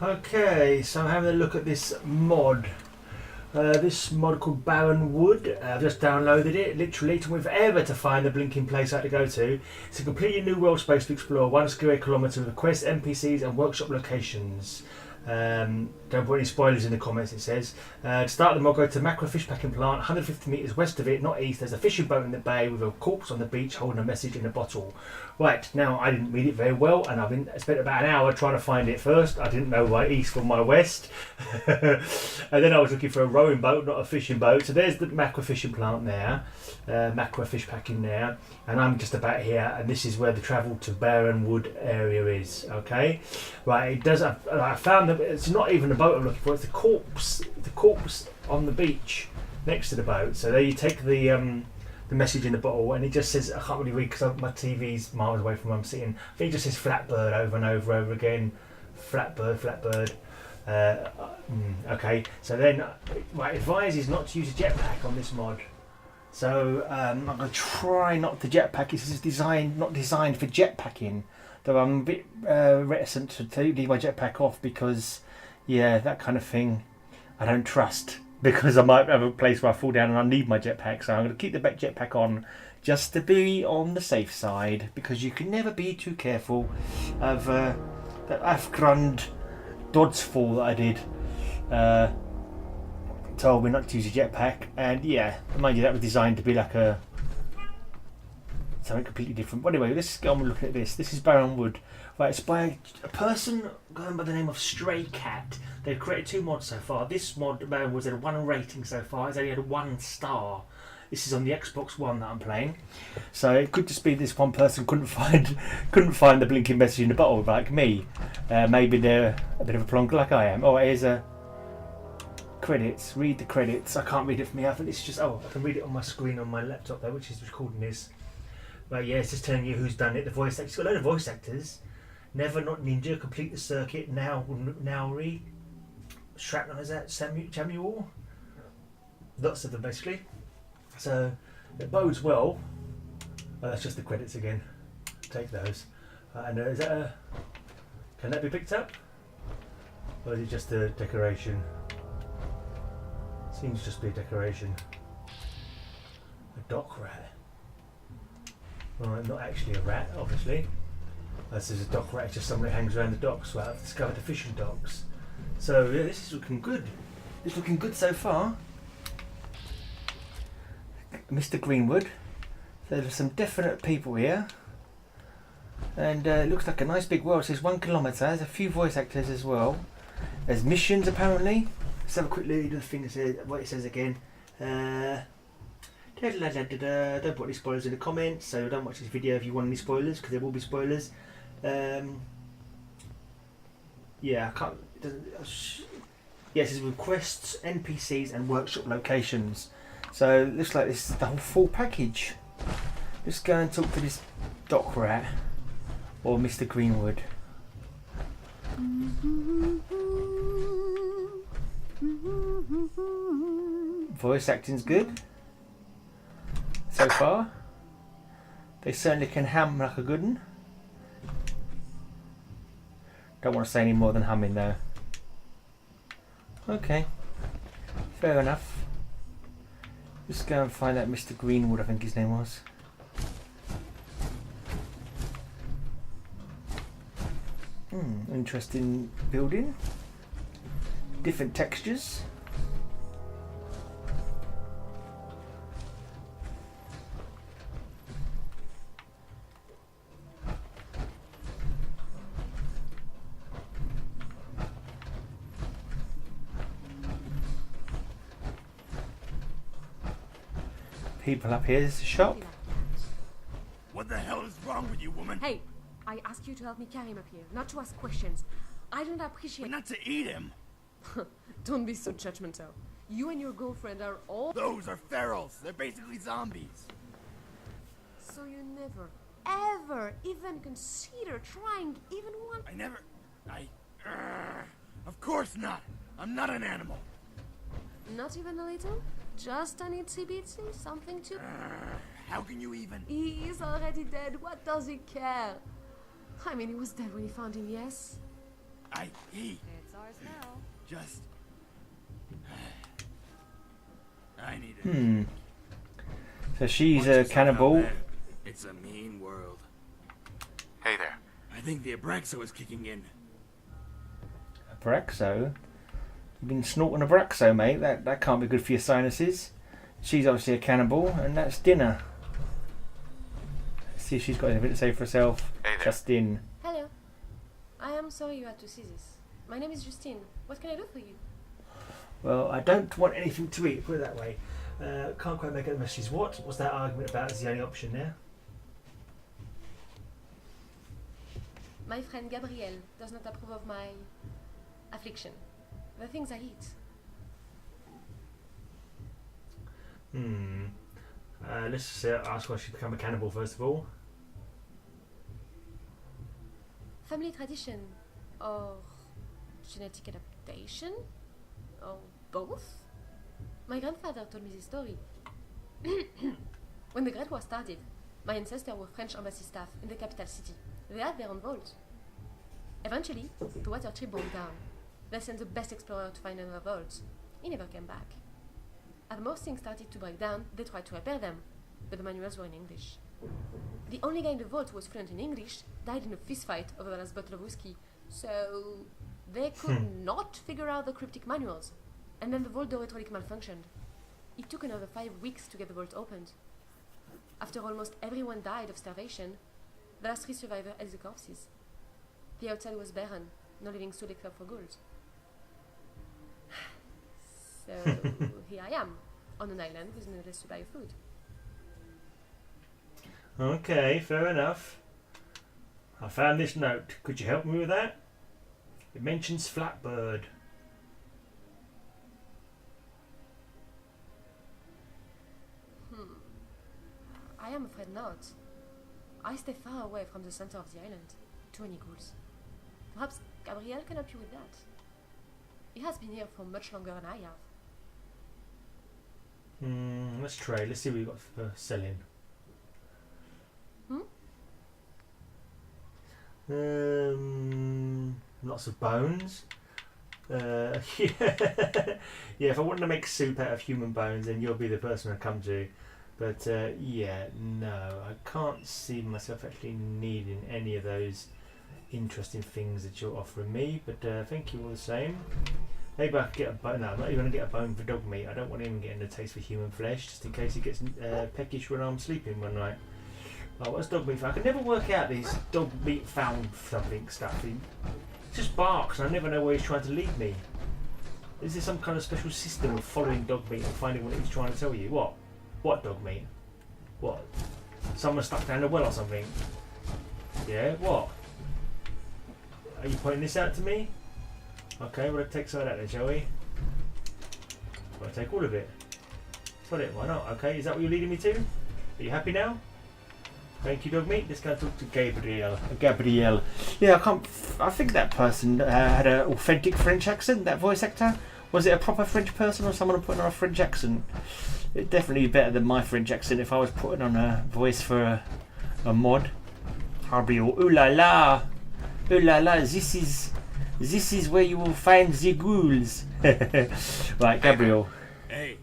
Okay, so I'm having a look at this mod. This mod called Barrenwood. I've just downloaded it. Literally, it took me forever to find the blinking place I had to go to. It's a completely new world space to explore. 1 square kilometre with quests, NPCs, and workshop locations. Don't put any spoilers in the comments, it says. To start the mod, go to Macro Fish Packing Plant, 150 metres west of it, not east. There's a fishing boat in the bay with a corpse on the beach holding a message in a bottle. Right, now I didn't read it very well, and I spent about an hour trying to find it first. I didn't know my east from my west. And then I was looking for a rowing boat, not a fishing boat. So there's the Macro Fishing Plant there, Macro Fish Packing there, and I'm just about here, and this is where the travel to Barrenwood area is. Okay, right, it does. I found that it's not even a boat I'm looking for, it's the corpse on the beach next to the boat. So there you take the message in the bottle, and it just says, I can't really read because my TV's miles away from where I'm sitting. I think it just says flatbird over and over again. Flatbird. Okay, so then right, advises not to use a jetpack on this mod. So I'm going to try not to jetpack. This is not designed for jetpacking, though I'm a bit reticent to leave my jetpack off because, yeah, that kind of thing I don't trust, because I might have a place where I fall down and I need my jetpack. So I'm going to keep the jetpack on just to be on the safe side, because you can never be too careful of that Afgrund dodge fall that I did. Told me not to use a jetpack, and yeah, mind you, that was designed to be like something completely different. But anyway, let's go on and look at this. This is Barrenwood. Right, it's by a person going by the name of Straycat. They've created 2 mods so far. This mod, Barrenwood's had 1 rating so far. It's only had 1 star. This is on the Xbox One that I'm playing. So it could just be this one person couldn't find the blinking message in the bottle like me. Maybe they're a bit of a plonker like I am. Oh, here's a credits. Read the credits. I can't read it from here. I think it's just, I can read it on my screen on my laptop though, which is recording this. But yeah, it's just telling you who's done it. The voice actors. It's got a load of voice actors. Never Not Ninja, Complete the Circuit, Nowry, Shrapnel, is that Samuel? Lots of them basically. So it bodes well. That's just the credits again. Take those. And is that can that be picked up? Or is it just a decoration? Seems just be a decoration. A dock rat. Well, not actually a rat, obviously. This is a dock rat, it's just someone who hangs around the docks. Well, I've discovered the fishing docks. So yeah, this is looking good. It's looking good so far. Mr. Greenwood. So there's some definite people here. And it looks like a nice big world. It says 1 kilometre. There's a few voice actors as well. There's missions apparently. Let's have a quick look at the thing that says, what it says again. Don't put any spoilers in the comments, so don't watch this video if you want any spoilers, because there will be spoilers. Yeah, I can't. Yes, it's requests, NPCs, and workshop locations. So it looks like this is the whole full package. Let's go and talk to this dock rat or Mr. Greenwood. Voice acting's good so far. They certainly can hum like a good one. Don't want to say any more than humming though. Okay, fair enough. Let's go and find out Mr. Greenwood, I think his name was. Interesting building. Different textures. People up here. This is a shop. What the hell is wrong with you, woman? Hey, I asked you to help me carry him up here, not to ask questions. I don't appreciate... But not to eat him. Don't be so judgmental. You and your girlfriend are all... Those are ferals. They're basically zombies. So you never, ever even consider trying even one... Of course not. I'm not an animal. Not even a little? Just an itsy bitsy? Something to... How can you even... He's already dead. What does he care? I mean, he was dead when he found him, yes? He. It's ours now. Just. I need it. So she's Once a you're somehow cannibal. there, it's a mean world. Hey there. I think the Abraxo is kicking in. Abraxo? You've been snorting Abraxo, mate. That can't be good for your sinuses. She's obviously a cannibal, and that's dinner. Let's see if she's got anything to say for herself. Hey there. Justine. Hello. I am sorry you had to see this. My name is Justine. What can I do for you? Well, I don't want anything to eat, put it that way. Can't quite make out the messages. What was that argument about is the only option there? My friend Gabrielle does not approve of my affliction. The things I eat. Let's just ask why she became a cannibal first of all. Family tradition or genetic adaptation or both? My grandfather told me this story. When the Great War started, my ancestors were French embassy staff in the capital city. They had their own vault. Eventually, the water tree broke down. They sent the best explorer to find another vault. He never came back. As most things started to break down, they tried to repair them, but the manuals were in English. The only guy in the vault who was fluent in English died in a fistfight over the last bottle of whiskey, so they could not figure out the cryptic manuals. And then the vault door hydraulic malfunctioned. It took another 5 weeks to get the vault opened. After almost everyone died of starvation, the last 3 survivors ate the corpses. The outside was barren, no living stood except for gold. So here I am, on an island with an endless supply of food. Okay, fair enough. I found this note. Could you help me with that? It mentions Flatbird. I am afraid not. I stay far away from the center of the island. Too many ghouls. Perhaps Gabriel can help you with that. He has been here for much longer than I have. Let's trade. Let's see what we've got for selling. Lots of bones. Yeah. Yeah, if I wanted to make soup out of human bones, then you'll be the person I come to. But yeah, no, I can't see myself actually needing any of those interesting things that you're offering me. But thank you all the same. Maybe I could get a bone. No, I'm not even going to get a bone for dog meat. I don't want him getting a taste for human flesh, just in case he gets peckish when I'm sleeping one night. Oh, what's dog meat for? I can never work out these dog meat found something stuff. He just barks and I never know where he's trying to lead me. Is there some kind of special system of following dog meat and finding what he's trying to tell you? What? What dog meat? What? Someone stuck down a well or something? Yeah, what? Are you pointing this out to me? Okay, we'll take some of that then, shall we? We'll take all of it. Got it, why not? Okay, is that what you're leading me to? Are you happy now? Thank you, dog meat. Let's go talk to Gabrielle. Gabrielle. Yeah, I think that person had an authentic French accent, that voice actor. Was it a proper French person or someone putting on a French accent? It's definitely better than my French accent if I was putting on a voice for a mod. Gabrielle. Ooh la la. Ooh la la. This is where you will find the ghouls. Right, Gabrielle. Hey.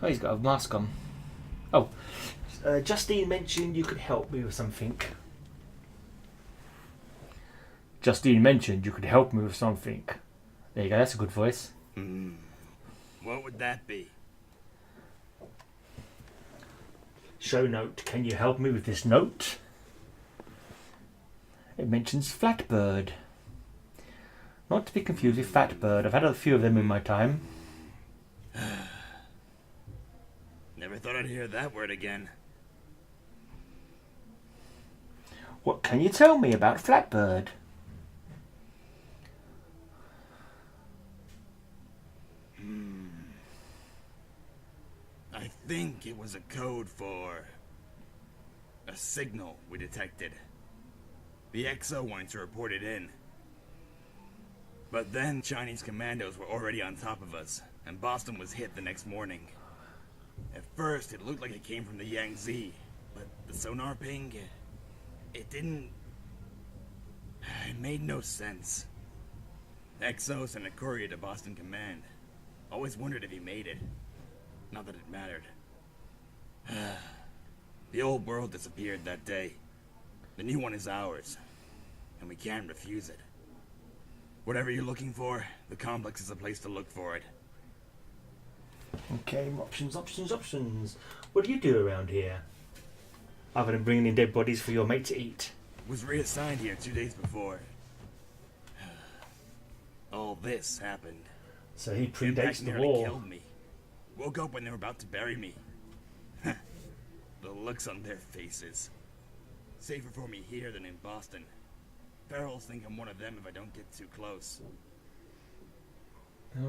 Oh, he's got a mask on. Oh. Justine mentioned you could help me with something. Justine mentioned you could help me with something. There you go, that's a good voice. What would that be? Show note, can you help me with this note? It mentions Flatbird. Not to be confused with Fatbird. I've had a few of them in my time. Never thought I'd hear that word again. What can you tell me about Flatbird? I think it was a code for a signal we detected. The XO wanted to report it in. But then Chinese commandos were already on top of us, and Boston was hit the next morning. At first, it looked like it came from the Yangtze, but the sonar ping, it didn't... It made no sense. XO sent a courier to Boston Command. Always wondered if he made it. Not that it mattered. The old world disappeared that day. The new one is ours, and we can't refuse it. Whatever you're looking for, the complex is a place to look for it. Okay, options. What do you do around here? Other than bringing in dead bodies for your mate to eat. Was reassigned here 2 days before. All this happened. So he Impact predates the nearly war. killed me. Woke up when they were about to bury me. The looks on their faces. Safer for me here than in Boston. Ferals think I'm one of them if I don't get too close.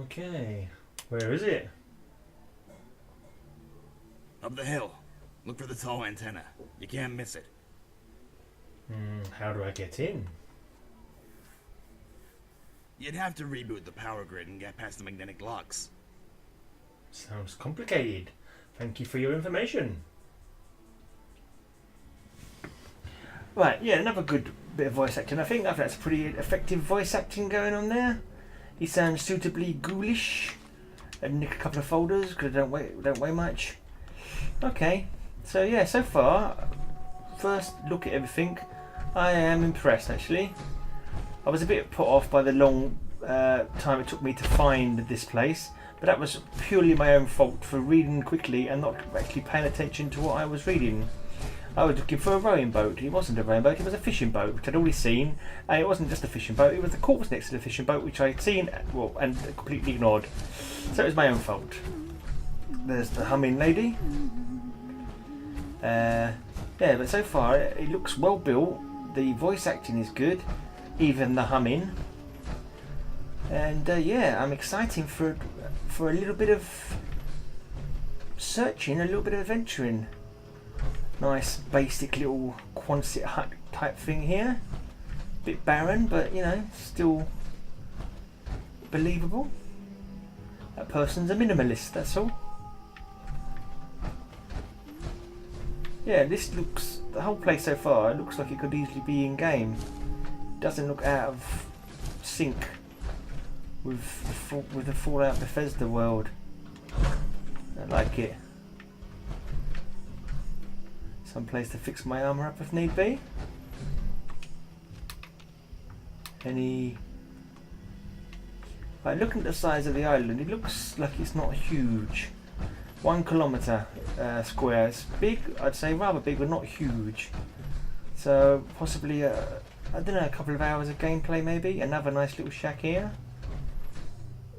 Okay. Where is it? Up the hill. Look for the tall antenna. You can't miss it. How do I get in? You'd have to reboot the power grid and get past the magnetic locks. Sounds complicated. Thank you for your information. Right, yeah, another good bit of voice acting. I think that's pretty effective voice acting going on there. He sounds suitably ghoulish. And nick a couple of folders because I don't weigh much. Okay, so yeah, so far, first look at everything, I am impressed actually. I was a bit put off by the long time it took me to find this place, but that was purely my own fault for reading quickly and not actually paying attention to what I was reading. I was looking for a rowing boat. It wasn't a rowing boat, it was a fishing boat, which I'd already seen. And it wasn't just a fishing boat, it was the corpse next to the fishing boat, which I'd seen and completely ignored. So it was my own fault. There's the humming lady. Yeah, but so far it looks well built. The voice acting is good, even the humming. And yeah, I'm excited for a little bit of searching, a little bit of adventuring. Nice basic little Quonset hut type thing here. Bit barren, but you know, still believable. That person's a minimalist, that's all. Yeah, this looks, the whole place so far, it looks like it could easily be in game. Doesn't look out of sync with the Fallout Bethesda world. I like it. Some place to fix my armour up if need be. Like, looking at the size of the island, it looks like it's not huge. 1 kilometre square. It's big, I'd say rather big, but not huge. So possibly, I don't know, a couple of hours of gameplay maybe. Another nice little shack here.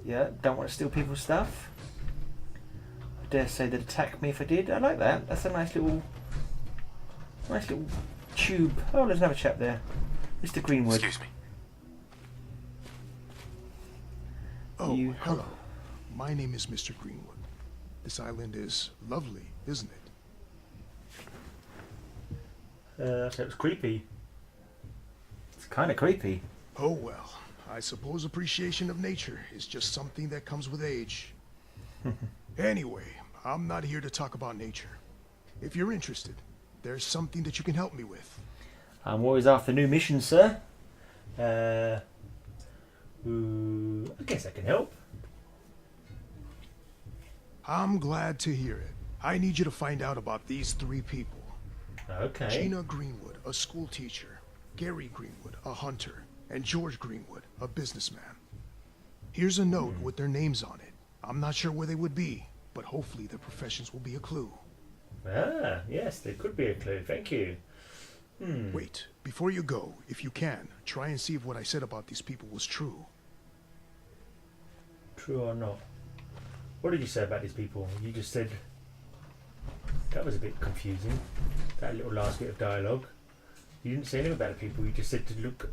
Yeah, don't want to steal people's stuff. I dare say they'd attack me if I did. I like that. That's a nice little tube. Oh, there's another chap there. Mr. Greenwood. Excuse me. Oh, hello. My name is Mr. Greenwood. This island is lovely, isn't it? So it's creepy. It's kind of creepy. Oh well, I suppose appreciation of nature is just something that comes with age. Anyway, I'm not here to talk about nature. If you're interested, there's something that you can help me with. I'm always after new missions, sir. I guess I can help. I'm glad to hear it. I need you to find out about these 3 people. Okay. Gina Greenwood, a school teacher. Gary Greenwood, a hunter. And George Greenwood, a businessman. Here's a note with their names on it. I'm not sure where they would be, but hopefully their professions will be a clue. Ah, yes, there could be a clue. Thank you. Wait, before you go, if you can, try and see if what I said about these people was true. True or not? What did you say about these people? You just said... That was a bit confusing. That little last bit of dialogue. You didn't say anything about the people. You just said to look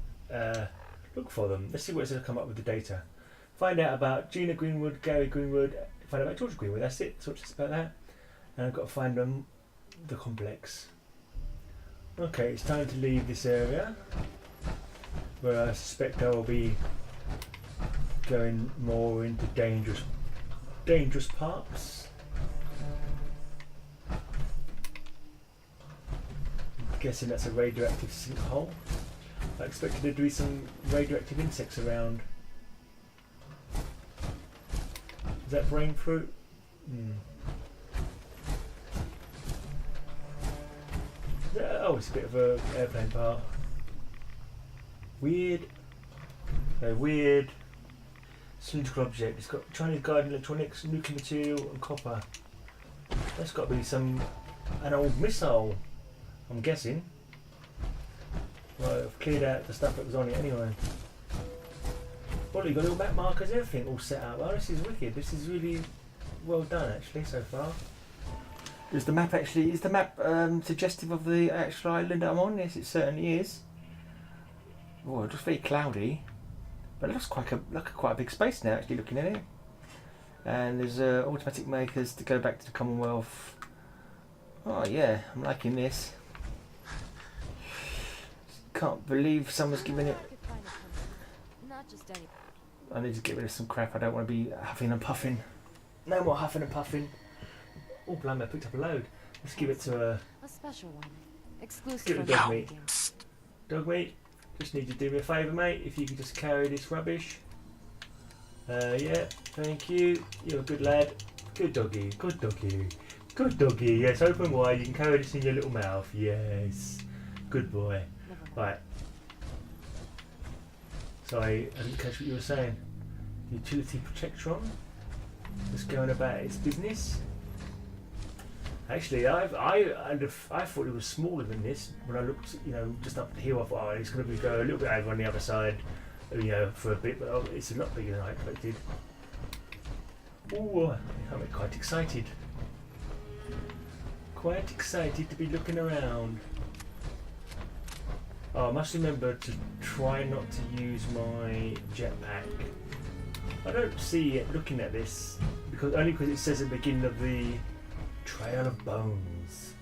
for them. Let's see what it says. Come up with the data. Find out about Gina Greenwood, Gary Greenwood. Find out about George Greenwood. That's it. That's what it's about that. And I've got to find them. The complex. Okay, it's time to leave this area, where I suspect I will be going more into dangerous parts. I'm guessing that's a radioactive sinkhole. I expected there to be some radioactive insects around. Is that brain fruit? Oh, it's a bit of an airplane part. Weird. A weird cylindrical object. It's got Chinese guided electronics, nuclear material, and copper. That's got to be an old missile, I'm guessing. Right, I've cleared out the stuff that was on it anyway. Well, you've got little map markers, everything all set up. Oh, this is wicked. This is really well done, actually, so far. Is the map suggestive of the actual island I'm on? Yes, it certainly is. Oh, just very cloudy, but it looks quite a big space now. Actually, looking at it, and there's automatic makers to go back to the Commonwealth. Oh yeah, I'm liking this. Can't believe someone's giving it. I need to get rid of some crap. I don't want to be huffing and puffing. No more huffing and puffing. Oh, blimey, I picked up a load. Let's give it to a special one. Exclusive give it from to dog the meat. game. Dog meat, just need you to do me a favour, mate. If you could just carry this rubbish. Yeah, thank you. You're a good lad. Good doggy, good doggy. Good doggy, yes, open wide. You can carry this in your little mouth. Yes. Good boy. Right. Sorry, I didn't catch what you were saying. Utility Protectron. Just going about its business. Actually, I thought it was smaller than this. When I looked, just up the hill, I thought, oh, it's going to go a little bit over on the other side, for a bit. But it's a lot bigger than I expected. Ooh, I'm quite excited. Quite excited to be looking around. Oh, I must remember to try not to use my jetpack. I don't see it looking at this only because it says at the beginning of the Trail of Bones. Is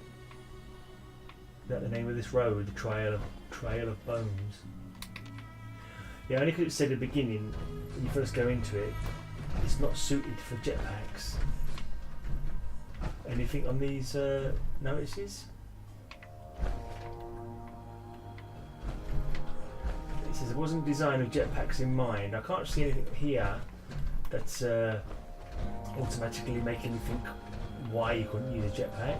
that the name of this road? The Trail of Bones. Yeah, only because it said at the beginning when you first go into it, it's not suited for jetpacks. Anything on these notices? It says it wasn't designed with jetpacks in mind. I can't see anything here that's automatically making me think why you couldn't use a jetpack.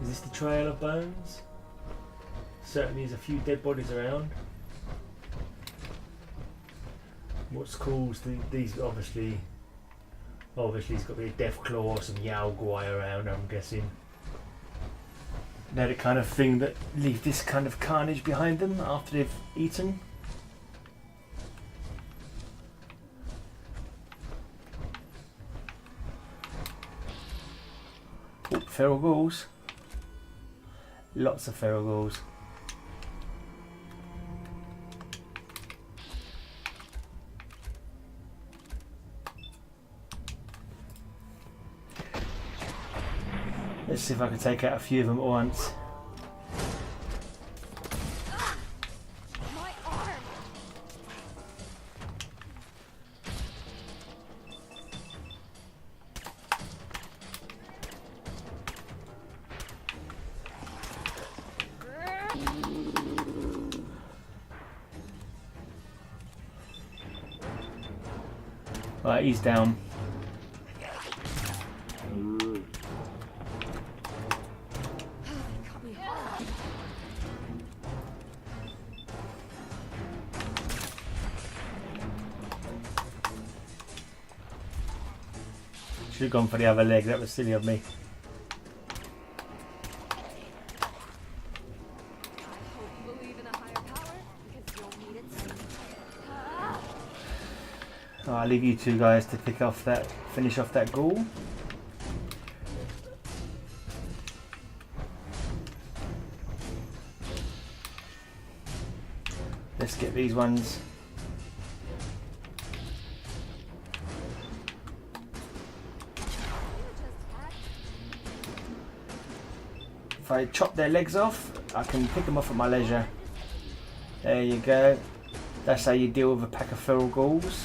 Is this the Trail of Bones? Certainly there's a few dead bodies around. What's caused these obviously it's got to be a death claw or some Yao Guai around, I'm guessing. They're the kind of thing that leave this kind of carnage behind them after they've eaten. Oh, feral ghouls. Lots of feral ghouls. Let's see if I can take out a few of them at once. My arm! Right, he's down. Should have gone for the other leg, that was silly of me. Oh, I'll leave you two guys to finish off that ghoul. Let's get these ones. If I chop their legs off, I can pick them off at my leisure. There you go. That's how you deal with a pack of feral ghouls.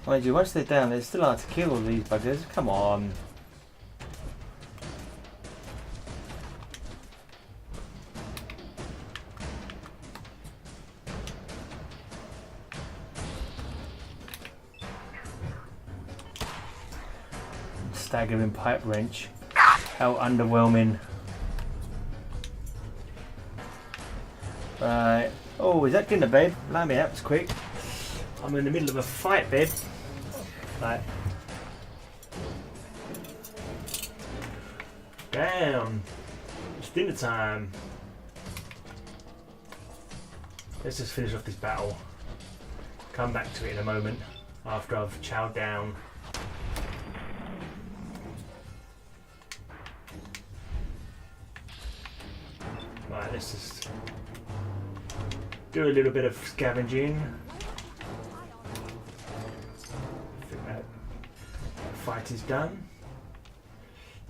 Mind you, once they're down, they're still hard to kill, these buggers. Come on. staggering pipe wrench. How underwhelming. Right. Oh, is that dinner, babe? Blimey, that was quick. I'm in the middle of a fight, babe. Right. Damn. It's dinner time. Let's just finish off this battle. Come back to it in a moment after I've chowed down. Right, let's just do a little bit of scavenging. I think that fight is done.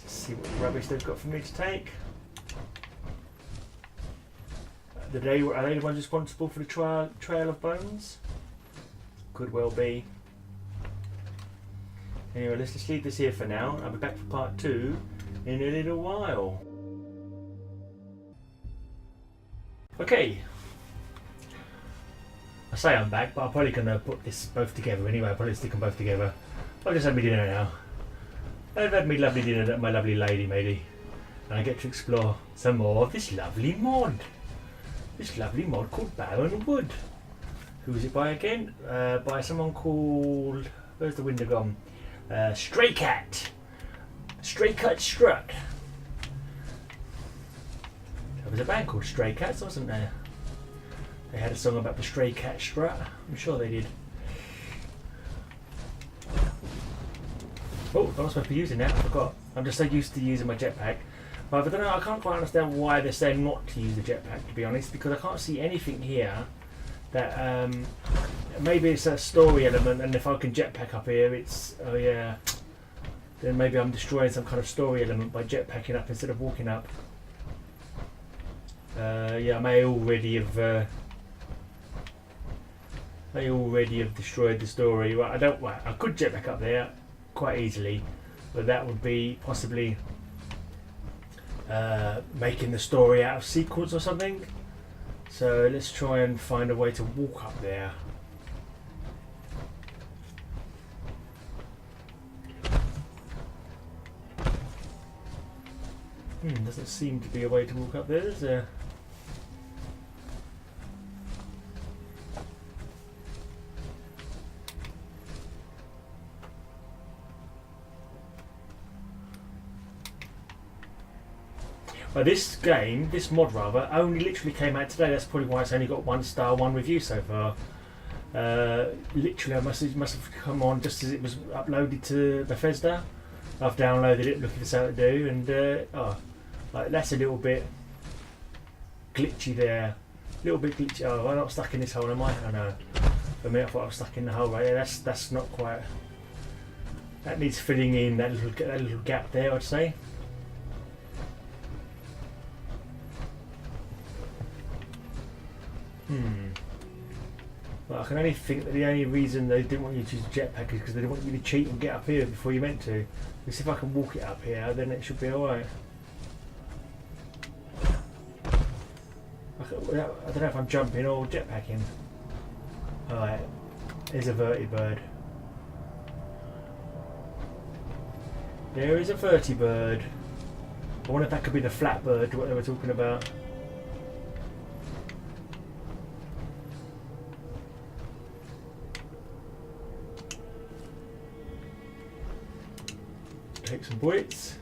Just see what rubbish they've got for me to take. Are they the ones responsible for the trail of bones? Could well be. Anyway, let's just leave this here for now. I'll be back for part 2 in a little while. Okay. I say I'm back, but I'm probably going to put this both together anyway. I'll probably stick them both together. I've just had my dinner now. I've had my lovely dinner that my lovely lady made me. And I get to explore some more of this lovely mod. This lovely mod called Barrenwood. Who is it by again? By someone called... Where's the window gone? Straycat. Straycat Strut. There was a band called Straycats, wasn't there? They had a song about the Straycat Strut. I'm sure they did. Oh, I'm not supposed to be using that. I forgot. I'm just so used to using my jetpack. But I don't know. I can't quite understand why they're saying not to use the jetpack, to be honest, because I can't see anything here that maybe it's a story element, and if I can jetpack up here, it's oh yeah. Then maybe I'm destroying some kind of story element by jetpacking up instead of walking up. Yeah, I may already have destroyed the story. Well, I could jetpack up there quite easily, but that would be possibly making the story out of sequence or something. So let's try and find a way to walk up there. Doesn't seem to be a way to walk up there, is there? Well, this mod rather, only literally came out today. That's probably why it's only got 1 star, 1 review so far. Literally, I must have come on just as it was uploaded to Bethesda. I've downloaded it, looking for something to do, and that's a little bit glitchy there. A little bit glitchy. Oh, I'm not stuck in this hole, am I? I know. For me, I thought I was stuck in the hole right there. That's not quite. That needs filling in that little gap there, I'd say. Well, I can only think that the only reason they didn't want you to use a jetpack is because they didn't want you to cheat and get up here before you meant to. Let's see if I can walk it up here, then it should be alright. I don't know if I'm jumping or jetpacking. Alright, there's a vertibird. There is a vertibird. I wonder if that could be the flatbird, what they were talking about. Take some bullets.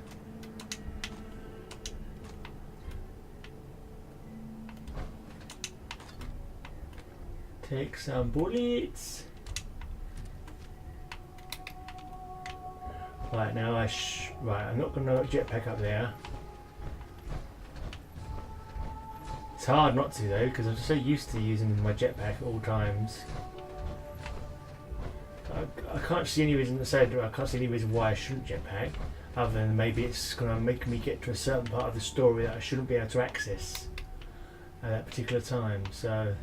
Take some bullets. Right, now I'm not going to jetpack up there. It's hard not to though, because I'm so used to using my jetpack at all times. I can't see any reason why I shouldn't jetpack, other than maybe it's going to make me get to a certain part of the story that I shouldn't be able to access at that particular time. So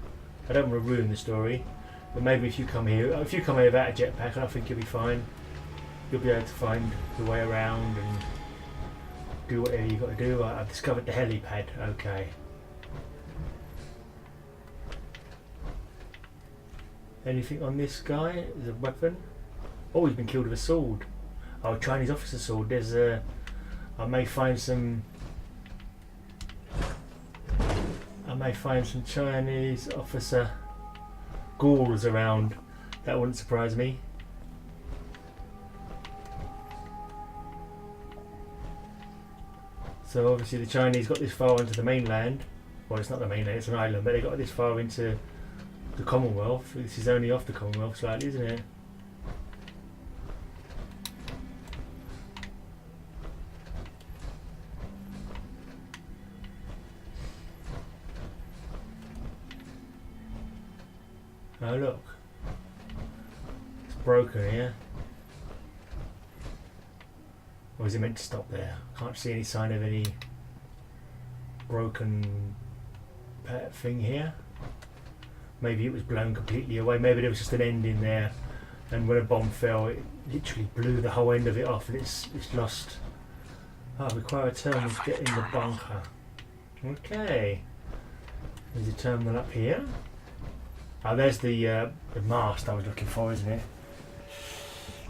I don't want to ruin the story, but maybe if you come here without a jetpack, I think you'll be fine. You'll be able to find the way around and do whatever you've got to do. I've discovered the helipad. Okay. Anything on this guy? Is a weapon? Oh, he's been killed with a sword. Oh, Chinese officer sword. There's a. I may find some Chinese officer ghouls around. That wouldn't surprise me. So obviously the Chinese got this far into the mainland. Well, it's not the mainland, it's an island, but they got this far into the Commonwealth. This is only off the Commonwealth slightly, isn't it? Oh look, it's broken here. Or is it meant to stop there? Can't see any sign of any broken thing here. Maybe it was blown completely away. Maybe there was just an end in there, and when a bomb fell, it literally blew the whole end of it off, and it's lost. Oh, require a terminal to get in the bunker. Okay. There's a terminal up here. Oh, there's the mast I was looking for, isn't it?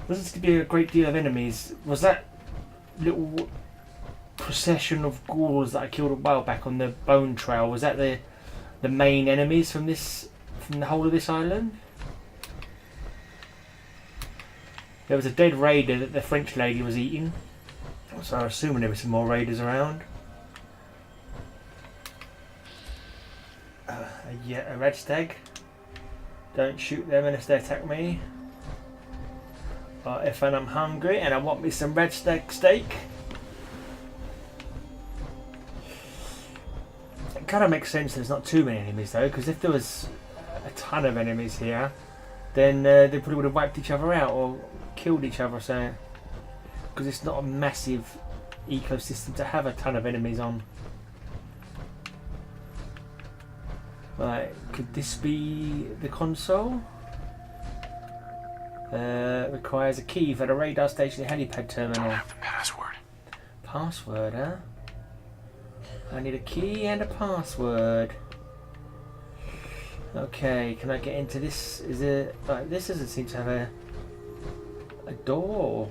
There seems to be a great deal of enemies. Was that little procession of ghouls that I killed a while back on the bone trail? Was that the main enemies from the whole of this island? There was a dead raider that the French lady was eating, so I'm assuming there were some more raiders around. Yeah, a red stag. Don't shoot them unless they attack me. If I'm hungry and I want me some red stag steak. It kind of makes sense there's not too many enemies though, because if there was a ton of enemies here, then they probably would have wiped each other out or killed each other, so because it's not a massive ecosystem to have a ton of enemies on. Right, could this be the console? Requires a key for the radar station helipad terminal. Don't have the password. Password, huh? I need a key and a password. Okay, can I get into this? Is it right? This doesn't seem to have a door.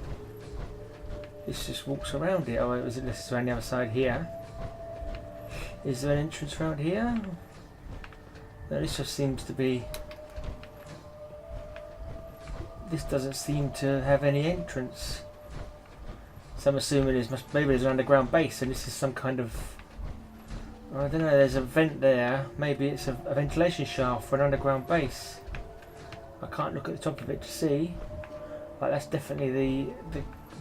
This just walks around it. Oh, was it? This is around the other side here. Is there an entrance around here? No, this just seems to be. This doesn't seem to have any entrance. So I'm assuming maybe there's an underground base, and this is some kind of. I don't know. There's a vent there. Maybe it's a ventilation shaft for an underground base. I can't look at the top of it to see. But that's definitely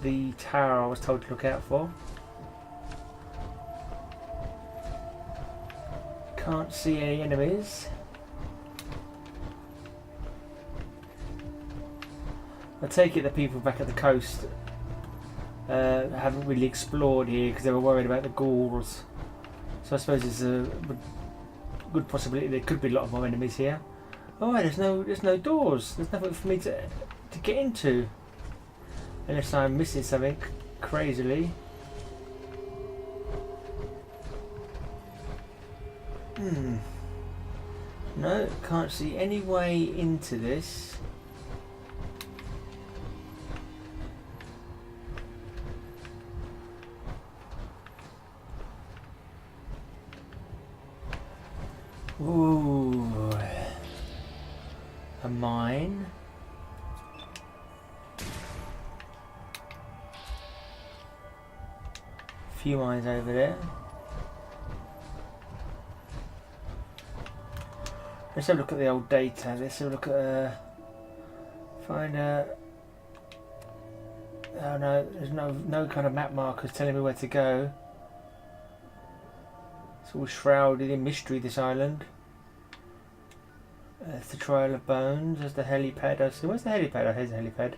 the tower I was told to look out for. Can't see any enemies. I take it the people back at the coast haven't really explored here because they were worried about the ghouls. So I suppose there's a good possibility there could be a lot more enemies here. Oh, there's no doors. There's nothing for me to get into, unless I'm missing something crazily. No, can't see any way into this. Ooh, a mine. A few mines over there. Let's have a look at the old data. Let's have a look at find a. Oh no, there's no kind of map markers telling me where to go. It's all shrouded in mystery, this island. There's the Trial of Bones. There's the helipad. I see. Where's the helipad? Oh, here's the helipad.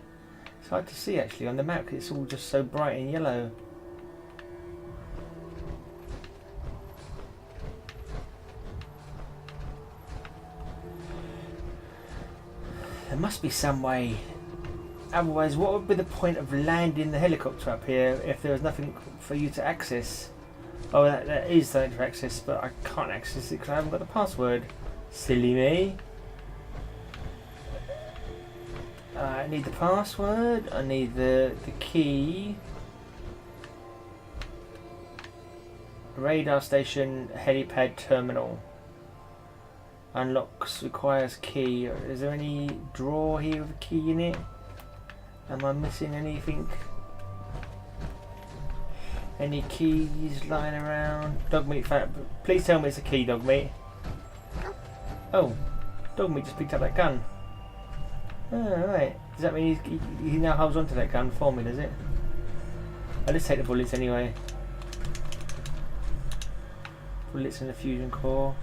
It's hard to see actually on the map. It's all just so bright and yellow. There must be some way. Otherwise, what would be the point of landing the helicopter up here if there was nothing for you to access? Oh, that is something to access, but I can't access it because I haven't got the password. Silly me. I need the password. I need the key. Radar station, helipad terminal. Unlocks requires key. Is there any drawer here with a key in it? Am I missing anything? Any keys lying around? Dog meat fat. Please tell me it's a key, dog meat. Oh, dog meat just picked up that gun. Oh, right. Does that mean he now holds onto that gun for me, does it? Oh, let's take the bullets anyway. Bullets in the fusion core.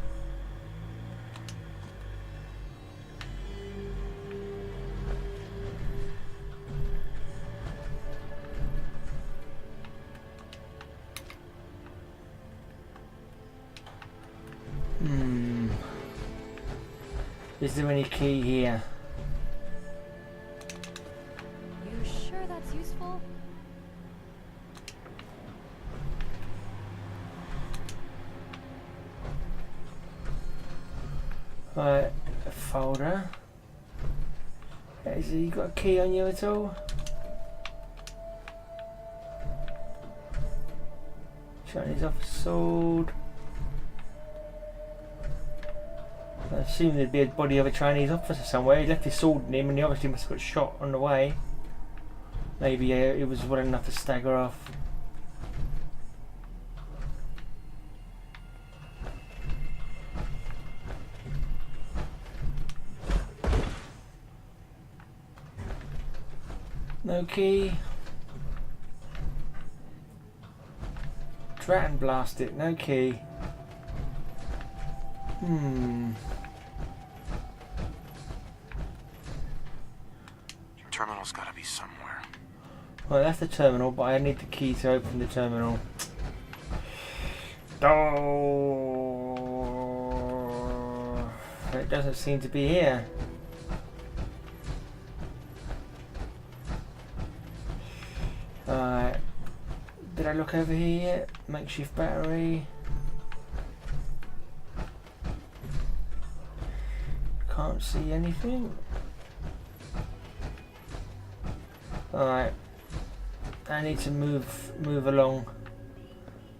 Is there any key here? You sure that's useful? Right, a folder. Has he got a key on you at all? Chinese officer sword. I assume there'd be a body of a Chinese officer somewhere. He left his sword in him and he obviously must have got shot on the way. Maybe it was well enough to stagger off. No key. Drat and blast it. No key. Terminal's gotta be somewhere. Well, that's the terminal, but I need the key to open the terminal. Oh, it doesn't seem to be here. Alright. Did I look over here yet? Makeshift battery. Can't see anything. Alright. I need to move along.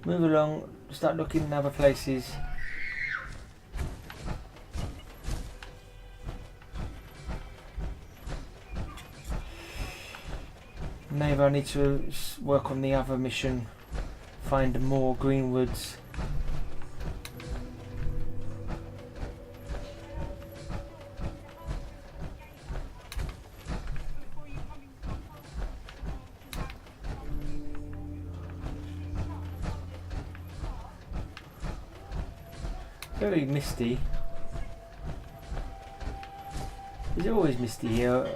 Move along, start looking in other places. Maybe I need to work on the other mission. Find more Greenwoods. Very misty. Is it always misty here?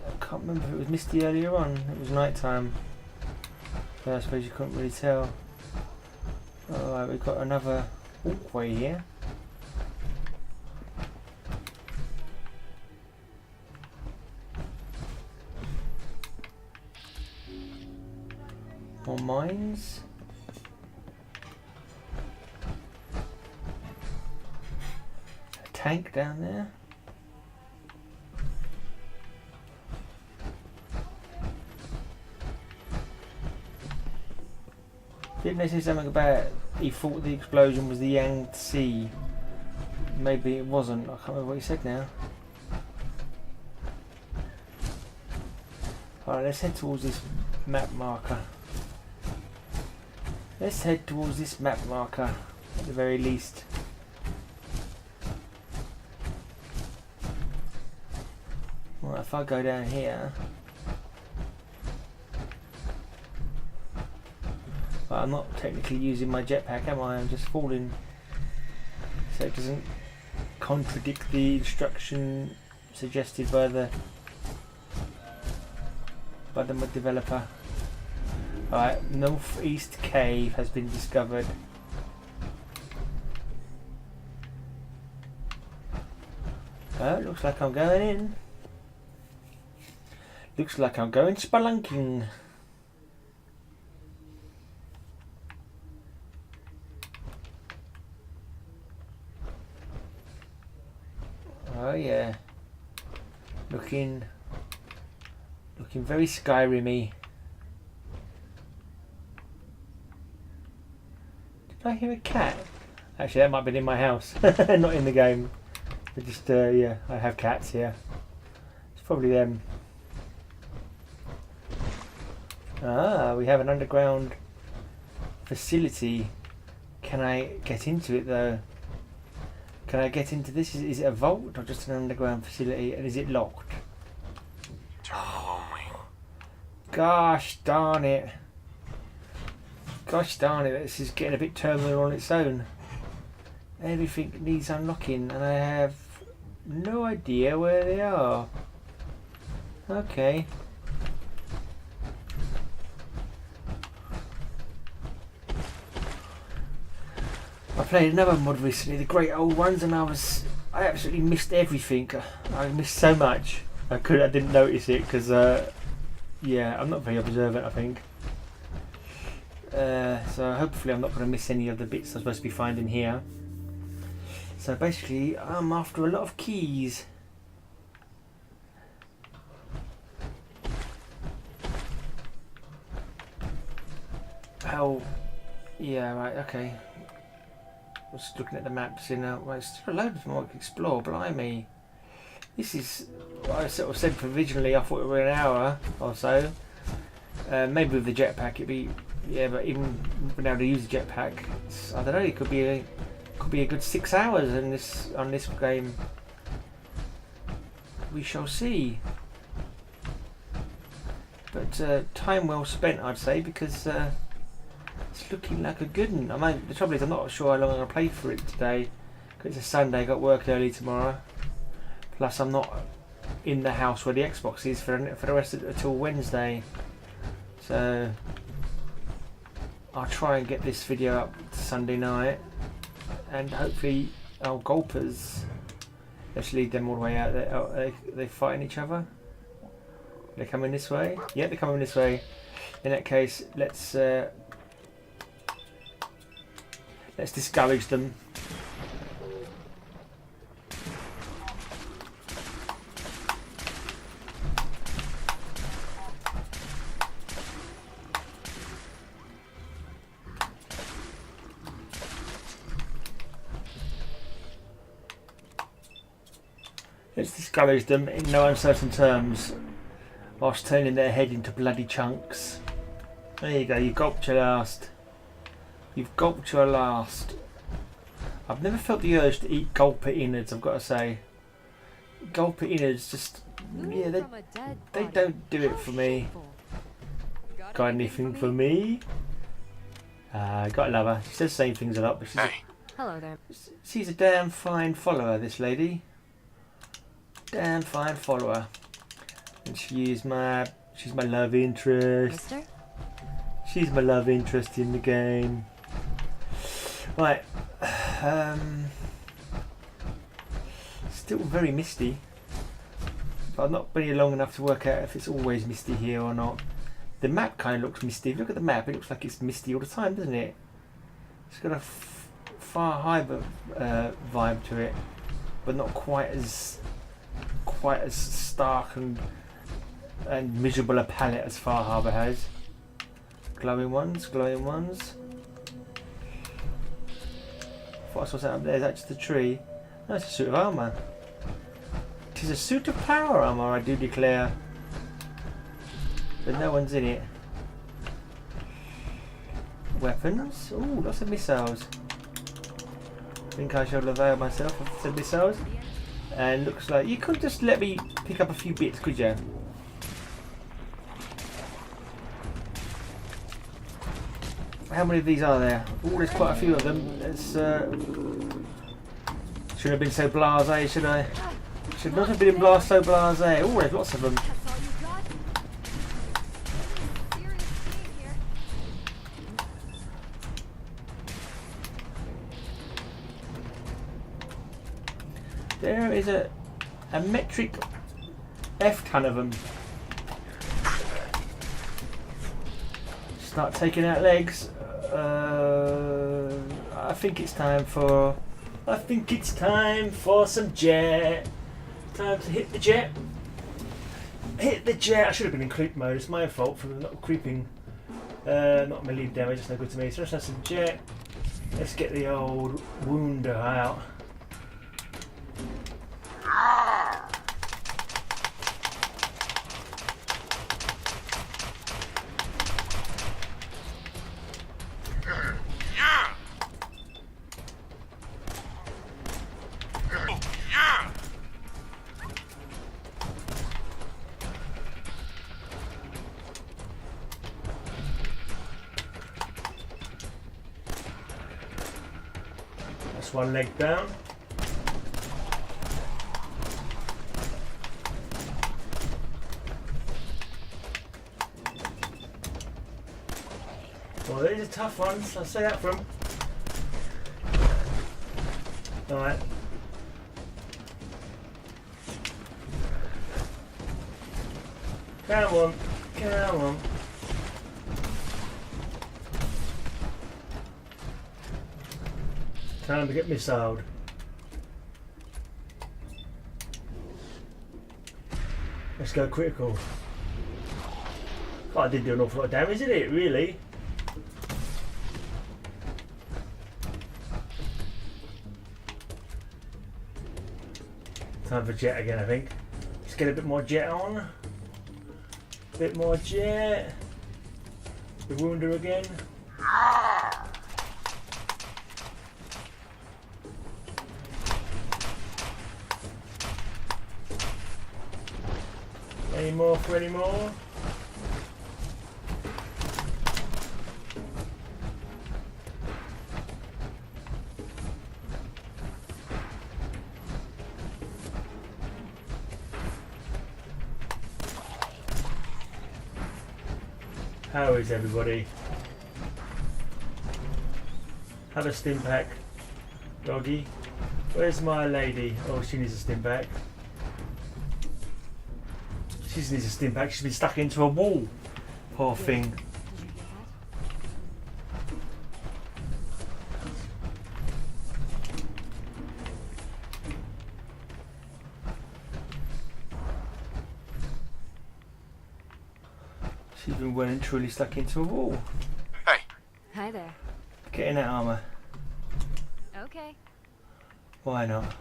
I can't remember if it was misty earlier on. It was night time. So I suppose you couldn't really tell. Alright, we've got another walkway here. More mines. Tank down there. Didn't they say something about he thought the explosion was the Yangtze? Maybe it wasn't. I can't remember what he said now. Alright, let's head towards this map marker. Let's head towards this map marker at the very least. Well, if I go down here, but I'm not technically using my jetpack, am I? I'm just falling, so it doesn't contradict the instruction suggested by the mod developer. Alright, Northeast Cave has been discovered. Well, looks like I'm going in. Looks like I'm going spelunking. Oh yeah. Looking very Skyrim-y. Did I hear a cat? Actually, that might have been in my house, not in the game. But just, yeah, I have cats here. It's probably them. Ah, we have an underground facility. Can I get into it though? Can I get into this? Is it a vault or just an underground facility? And is it locked? Terminal only. Gosh darn it. Gosh darn it, this is getting a bit terminal on its own. Everything needs unlocking and I have no idea where they are. Okay. I played another mod recently, the great old ones, and I absolutely missed everything. I missed so much. I didn't notice it because, yeah, I'm not very observant, I think. So hopefully I'm not going to miss any of the bits I'm supposed to be finding here. So basically, I'm after a lot of keys. Oh, yeah, right, okay. I was just looking at the maps, you know, well, it's still a load more to explore, blimey. This is, I sort of said provisionally, I thought it were an hour or so. Maybe with the jetpack it'd be, yeah, but even being able to use the jetpack, I don't know, it could be a good 6 hours on this game. We shall see. But time well spent, I'd say, because it's looking like a good one. I mean, the trouble is I'm not sure how long I'm going to play for it today, because it's a Sunday, got work early tomorrow. Plus I'm not in the house where the Xbox is for the rest of until Wednesday. So I'll try and get this video up Sunday night, and hopefully our golpers, let's lead them all the way out there. Oh, they fighting each other? They're coming this way? Yeah, they're coming this way. In that case, let's discourage them. Let's discourage them in no uncertain terms, whilst turning their head into bloody chunks. There you go, you gulped your last. You've gulped your last. I've never felt the urge to eat gulper innards, I've got to say. Gulper innards just, yeah, they don't do it for me. Got anything for me? Gotta love her. She says the same things a lot, but Hello there. she's a damn fine follower, this lady. Damn fine follower. And she's my love interest. Mister? She's my love interest in the game. Right. Still very misty. But I've not been here long enough to work out if it's always misty here or not. The map kind of looks misty. Look at the map. It looks like it's misty all the time, doesn't it? It's got a far higher vibe to it, but not quite as stark and miserable a palette as Far Harbour has. Glowing ones, glowing ones. Thought I saw something up there. Is that just a tree? No, it's a suit of armour. It is a suit of power armour, I do declare. But no one's in it. Weapons? Ooh, lots of missiles. I think I shall avail myself of some missiles. And looks like you could just let me pick up a few bits, could you? How many of these are there? Oh, there's quite a few of them. It's, shouldn't have been so blasé, should I? Should not have been so blasé. Oh, there's lots of them. That's all you got? Serious game here. There is a metric F-ton of them. Start taking out legs. I think it's time for some jet. Time to hit the jet. Hit the jet. I should have been in creep mode. It's my fault for not creeping. Not melee damage. It's no good to me. So let's have some jet. Let's get the old wounder out. That's one leg down. Well, these are tough ones, I'll say that for them. Alright. Come on, come on. Time to get missiled. Let's go critical. God, I did do an awful lot of damage, didn't it? Really? Time for jet again, I think. Let's get a bit more jet on. Bit more jet. The wounder again. Any more for any more? How is everybody? Have a stim pack, doggy. Where's my lady? Oh, she needs a stim pack. She needs a stim pack. She's been stuck into a wall. Poor thing. Did you hear She's been well and truly stuck into a wall. Hey, that? Hi there. Get in that armour. Okay. Why not?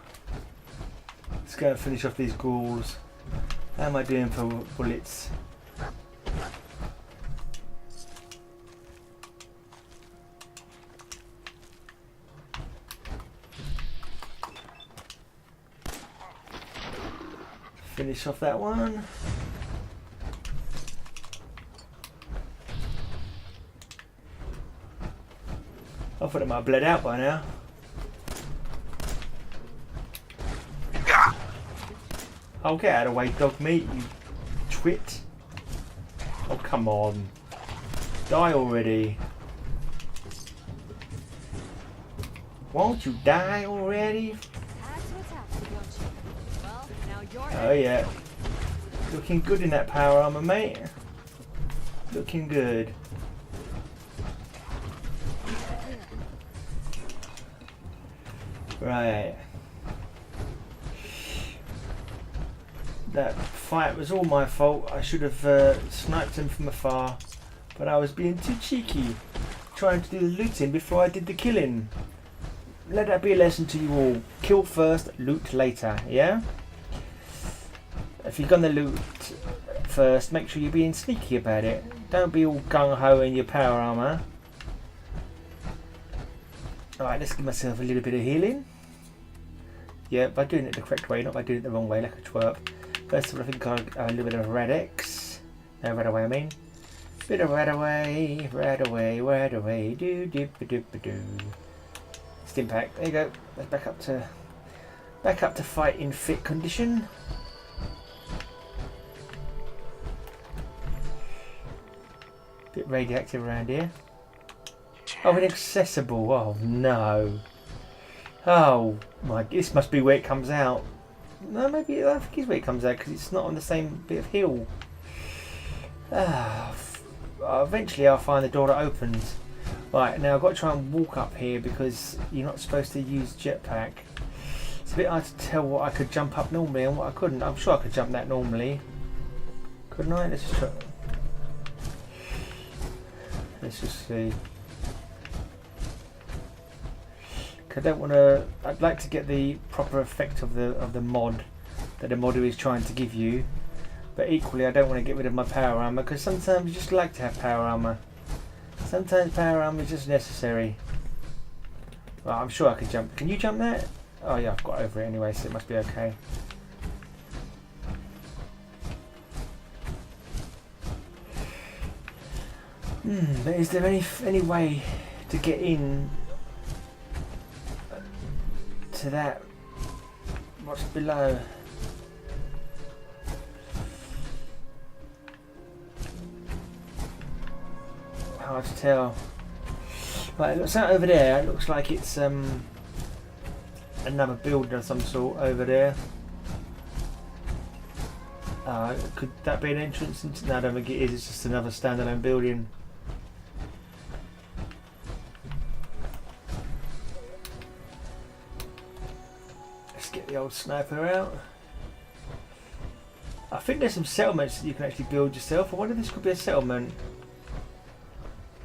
Let's go and finish off these ghouls. How am I doing for bullets? Finish off that one. I thought it might have bled out by now. Oh, get out of the way, dog meat, you twit. Oh, come on. Die already. Won't you die already? That's what's happening, don't you? Well, now you're Oh, yeah. Looking good in that power armor, mate. Looking good. Right. That fight was all my fault. I should have sniped him from afar, but I was being too cheeky, trying to do the looting before I did the killing. Let that be a lesson to you all. Kill first, loot later, yeah? If you're gonna loot first, make sure you're being sneaky about it. Don't be all gung-ho in your power armor. Alright, let's give myself a little bit of healing. Yeah, by doing it the correct way, not by doing it the wrong way like a twerp. First of all, I think I'll a little bit of Radix. No, right away, I mean. Bit of right away, do do do do. Stim pack. There you go. Let's back up to fighting fit condition. Bit radioactive around here. Oh, inaccessible. Oh no. Oh my, this must be where it comes out. No, maybe I think it's where it comes out because it's not on the same bit of hill. Eventually I'll find the door that opens. Right, now I've got to try and walk up here because you're not supposed to use jetpack. It's a bit hard to tell what I could jump up normally and what I couldn't. I'm sure I could jump that normally. Couldn't I? Let's just try. Let's just see. I don't want to. I'd like to get the proper effect of the mod that the modder is trying to give you, but equally I don't want to get rid of my power armor because sometimes you just like to have power armor. Sometimes power armor is just necessary. Well, I'm sure I could jump. Can you jump that? Oh yeah, I've got over it anyway, so it must be okay. But is there any way to get in to that? What's below? Hard to tell. Right, it looks out over there. It looks like it's another building of some sort over there. Could that be an entrance? No, I don't think it is. It's just another standalone building. Let's get the old sniper out. I think there's some settlements that you can actually build yourself. I wonder if this could be a settlement.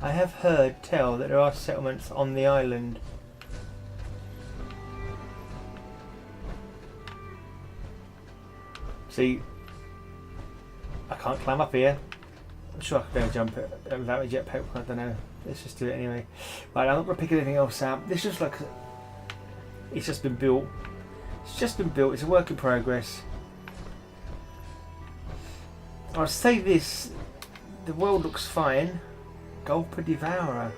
I have heard tell that there are settlements on the island. See, I can't climb up here. I'm sure I could be able to jump it without a jetpack. I don't know. Let's just do it anyway. Right, I'm not going to pick anything else out. This looks like it's just been built. It's just been built. It's a work in progress. I'll say this: the world looks fine. Gulper Devourer,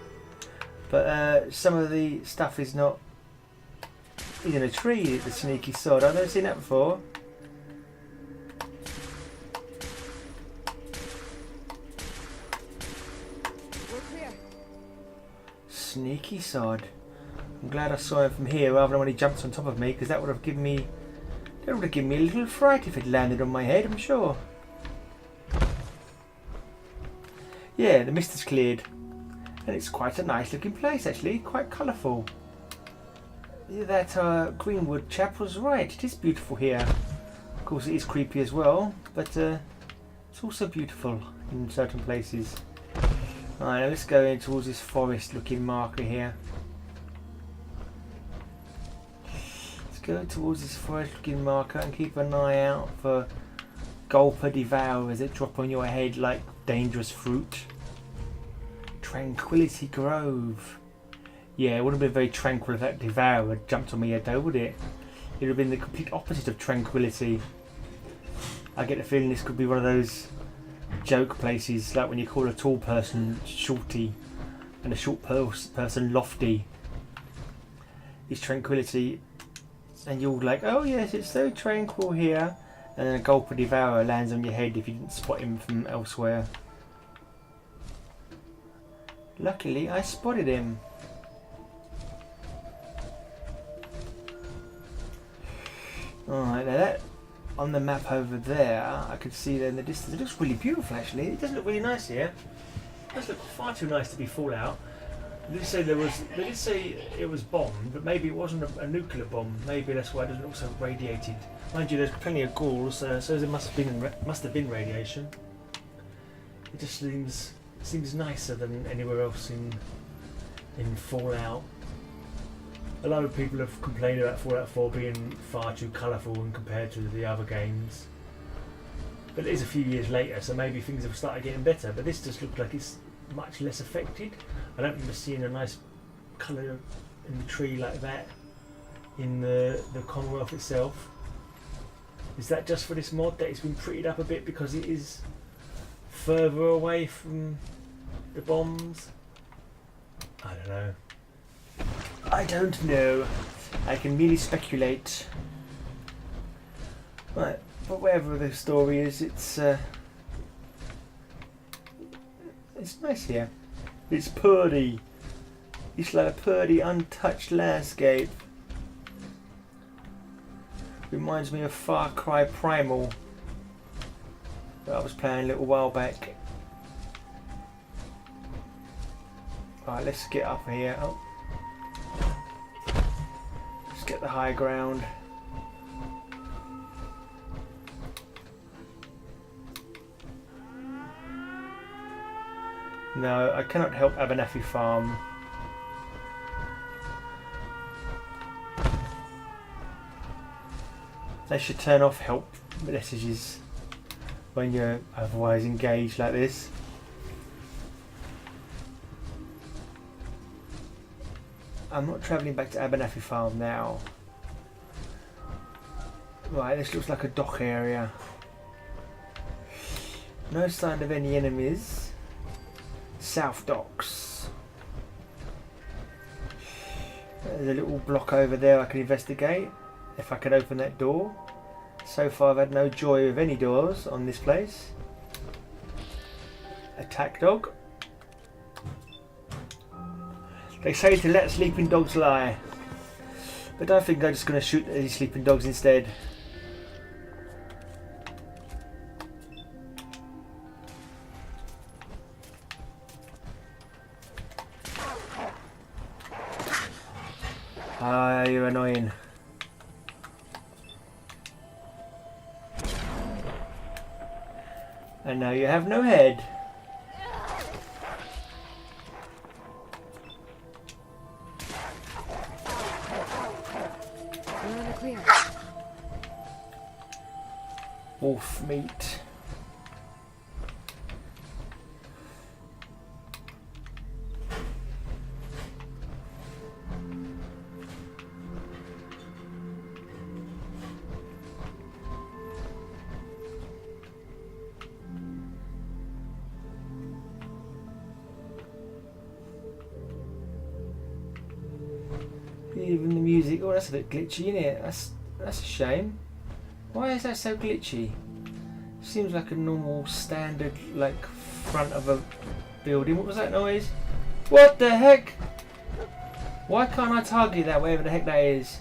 but some of the stuff is not. He's in a tree. The sneaky sod. I've never seen that before. We're clear. Sneaky sod. I'm glad I saw him from here rather than when he jumped on top of me, because that would have given me. That would have given me a little fright if it landed on my head. I'm sure. Yeah, the mist has cleared, and it's quite a nice looking place actually, quite colourful. That Greenwood chap was right, it is beautiful here. Of course it is creepy as well, but it's also beautiful in certain places. Alright, now let's go in towards this forest looking marker here. Let's go towards this forest looking marker and keep an eye out for Gulper Devourers that drop on your head like dangerous fruit. Tranquility Grove. Yeah, it wouldn't have been very tranquil if that Devourer had jumped on me head though, would it? It would have been the complete opposite of tranquility. I get the feeling this could be one of those joke places, like when you call a tall person shorty and a short person lofty. It's tranquility, and you're like, oh yes, it's so tranquil here. And then a Gulper Devourer lands on your head if you didn't spot him from elsewhere. Luckily, I spotted him. Alright, now that on the map over there, I could see there in the distance. It looks really beautiful actually. It does look really nice here. It does look far too nice to be Fallout. They did say it was bombed, but maybe it wasn't a nuclear bomb. Maybe that's why it doesn't look so radiated. Mind you, there's plenty of ghouls, so there must have been radiation. It just seems nicer than anywhere else in Fallout. A lot of people have complained about Fallout 4 being far too colourful when compared to the other games. But it is a few years later, so maybe things have started getting better. But this just looks like it's much less affected. I don't remember seeing a nice colour in the tree like that in the Commonwealth itself. Is that just for this mod that it's been prettied up a bit because it is further away from the bombs? I don't know. I don't know. I can merely speculate. Right, but whatever the story is, it's nice here. It's purdy. It's like a purdy, untouched landscape. Reminds me of Far Cry Primal that I was playing a little while back. Right, let's get up here. Oh. Let's get the high ground. No, I cannot help Abernathy Farm. They should turn off help messages when you're otherwise engaged like this. I'm not travelling back to Abernathy Farm now. Right, this looks like a dock area. No sign of any enemies. South Docks. There's a little block over there I can investigate if I can open that door. So far I've had no joy of any doors on this place. Attack dog. They say to let sleeping dogs lie, but I think I'm just going to shoot these sleeping dogs instead. Ah, you're annoying. And now you have no head. We're in the clear. Wolf meat. Even the music, oh that's a bit glitchy, isn't it? That's a shame. Why is that so glitchy? Seems like a normal standard like front of a building. What was that noise? What the heck? Why can't I target that, whatever the heck that is?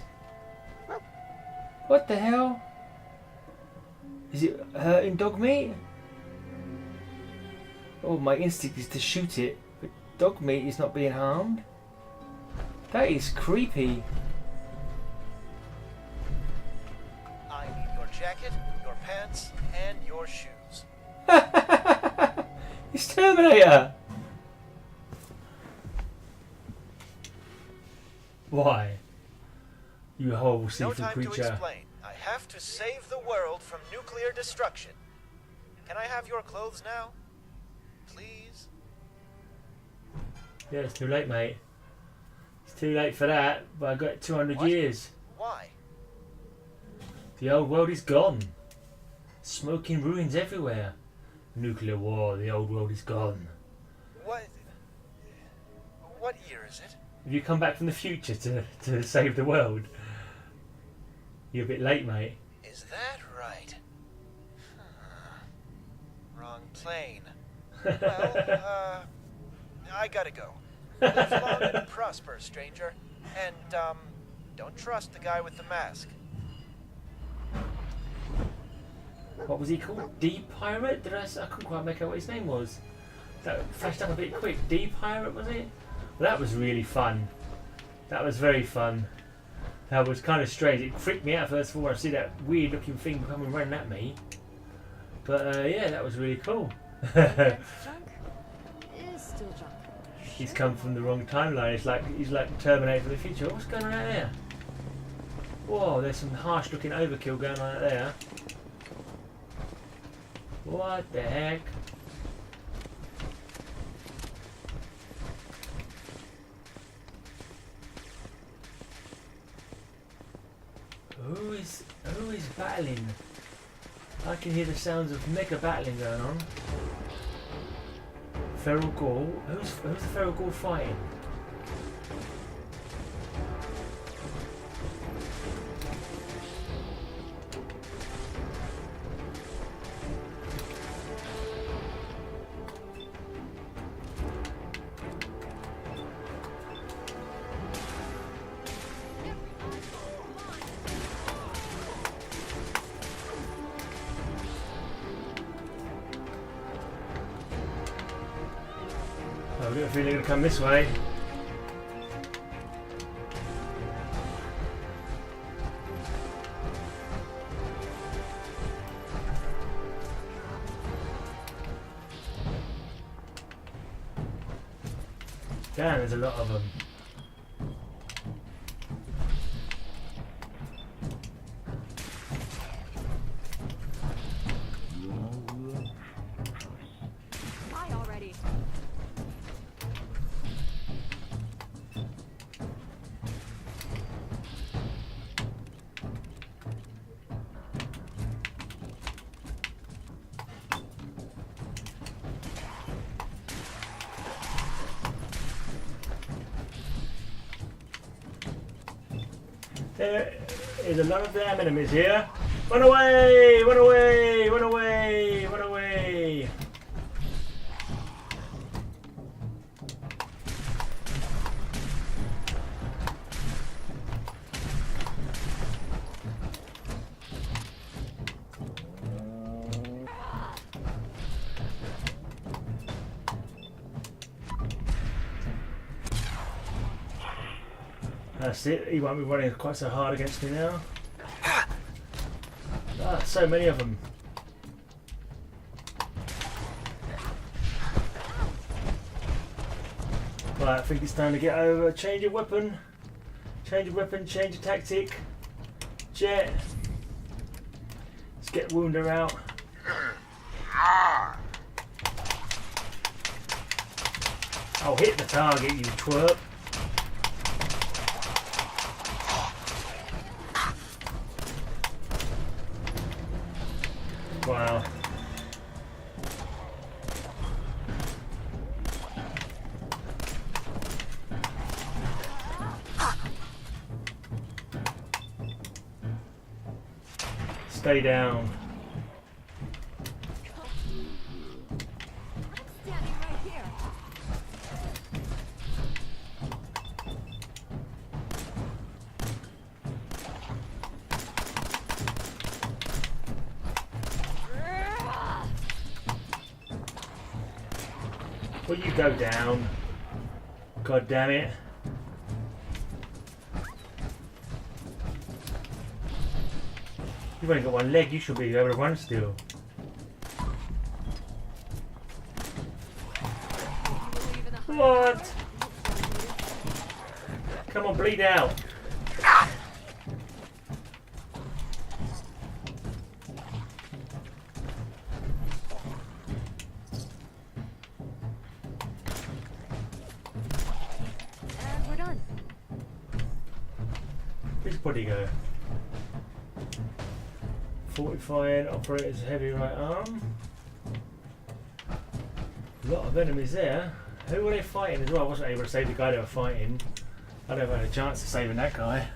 What the hell? Is it hurting dog meat? Oh, my instinct is to shoot it, but dog meat is not being harmed. That is creepy. I need your jacket, your pants, and your shoes. It's Terminator! Why? You horrible No seafood time to creature. explain. I have to save the world from nuclear destruction. Can I have your clothes now? Please? Yeah, it's too late, mate. It's too late for that, but I got 200 What? years. Why? The old world is gone. Smoking ruins everywhere. Nuclear war, the old world is gone. What? What year is it? Have you come back from the future to save the world? You're a bit late, mate. Is that right? Wrong plane. Well, I gotta go. Live long and prosper, stranger. And, don't trust the guy with the mask. What was he called? D-Pirate? I couldn't quite make out what his name was. That flashed up a bit quick. D-Pirate, was it? Well, that was really fun. That was very fun. That was kind of strange. It freaked me out first of all. I see that weird looking thing coming running at me. But yeah, that was really cool. Junk is still junk. He's come from the wrong timeline. He's like Terminator for the future. What's going on out there? Whoa, there's some harsh looking overkill going on out there. What the heck? Who is battling? I can hear the sounds of mega battling going on. Feral Ghoul? Who's the Feral Ghoul fighting? I've got a feeling it'll come this way. Damn, there's a lot of them. Die already. There is a lot of damn enemies here. Run away! Run away! Run away! Run away! That's it, he won't be running quite so hard against me now. Ah, so many of them. Right, I think it's time to get over. Change of weapon. Change of weapon, change of tactic. Jet. Let's get Wounder out. I'll hit the target, you twerp. Wow. Stay down. Standing right here. Will you go down? God damn it. You've only got one leg, you should be able to run still. What? Come on, bleed out. And we're done. Where's body go? Fortifying operator's heavy right arm. A lot of enemies there. Who were they fighting as well? I wasn't able to save the guy they were fighting. I don't have a chance of saving that guy.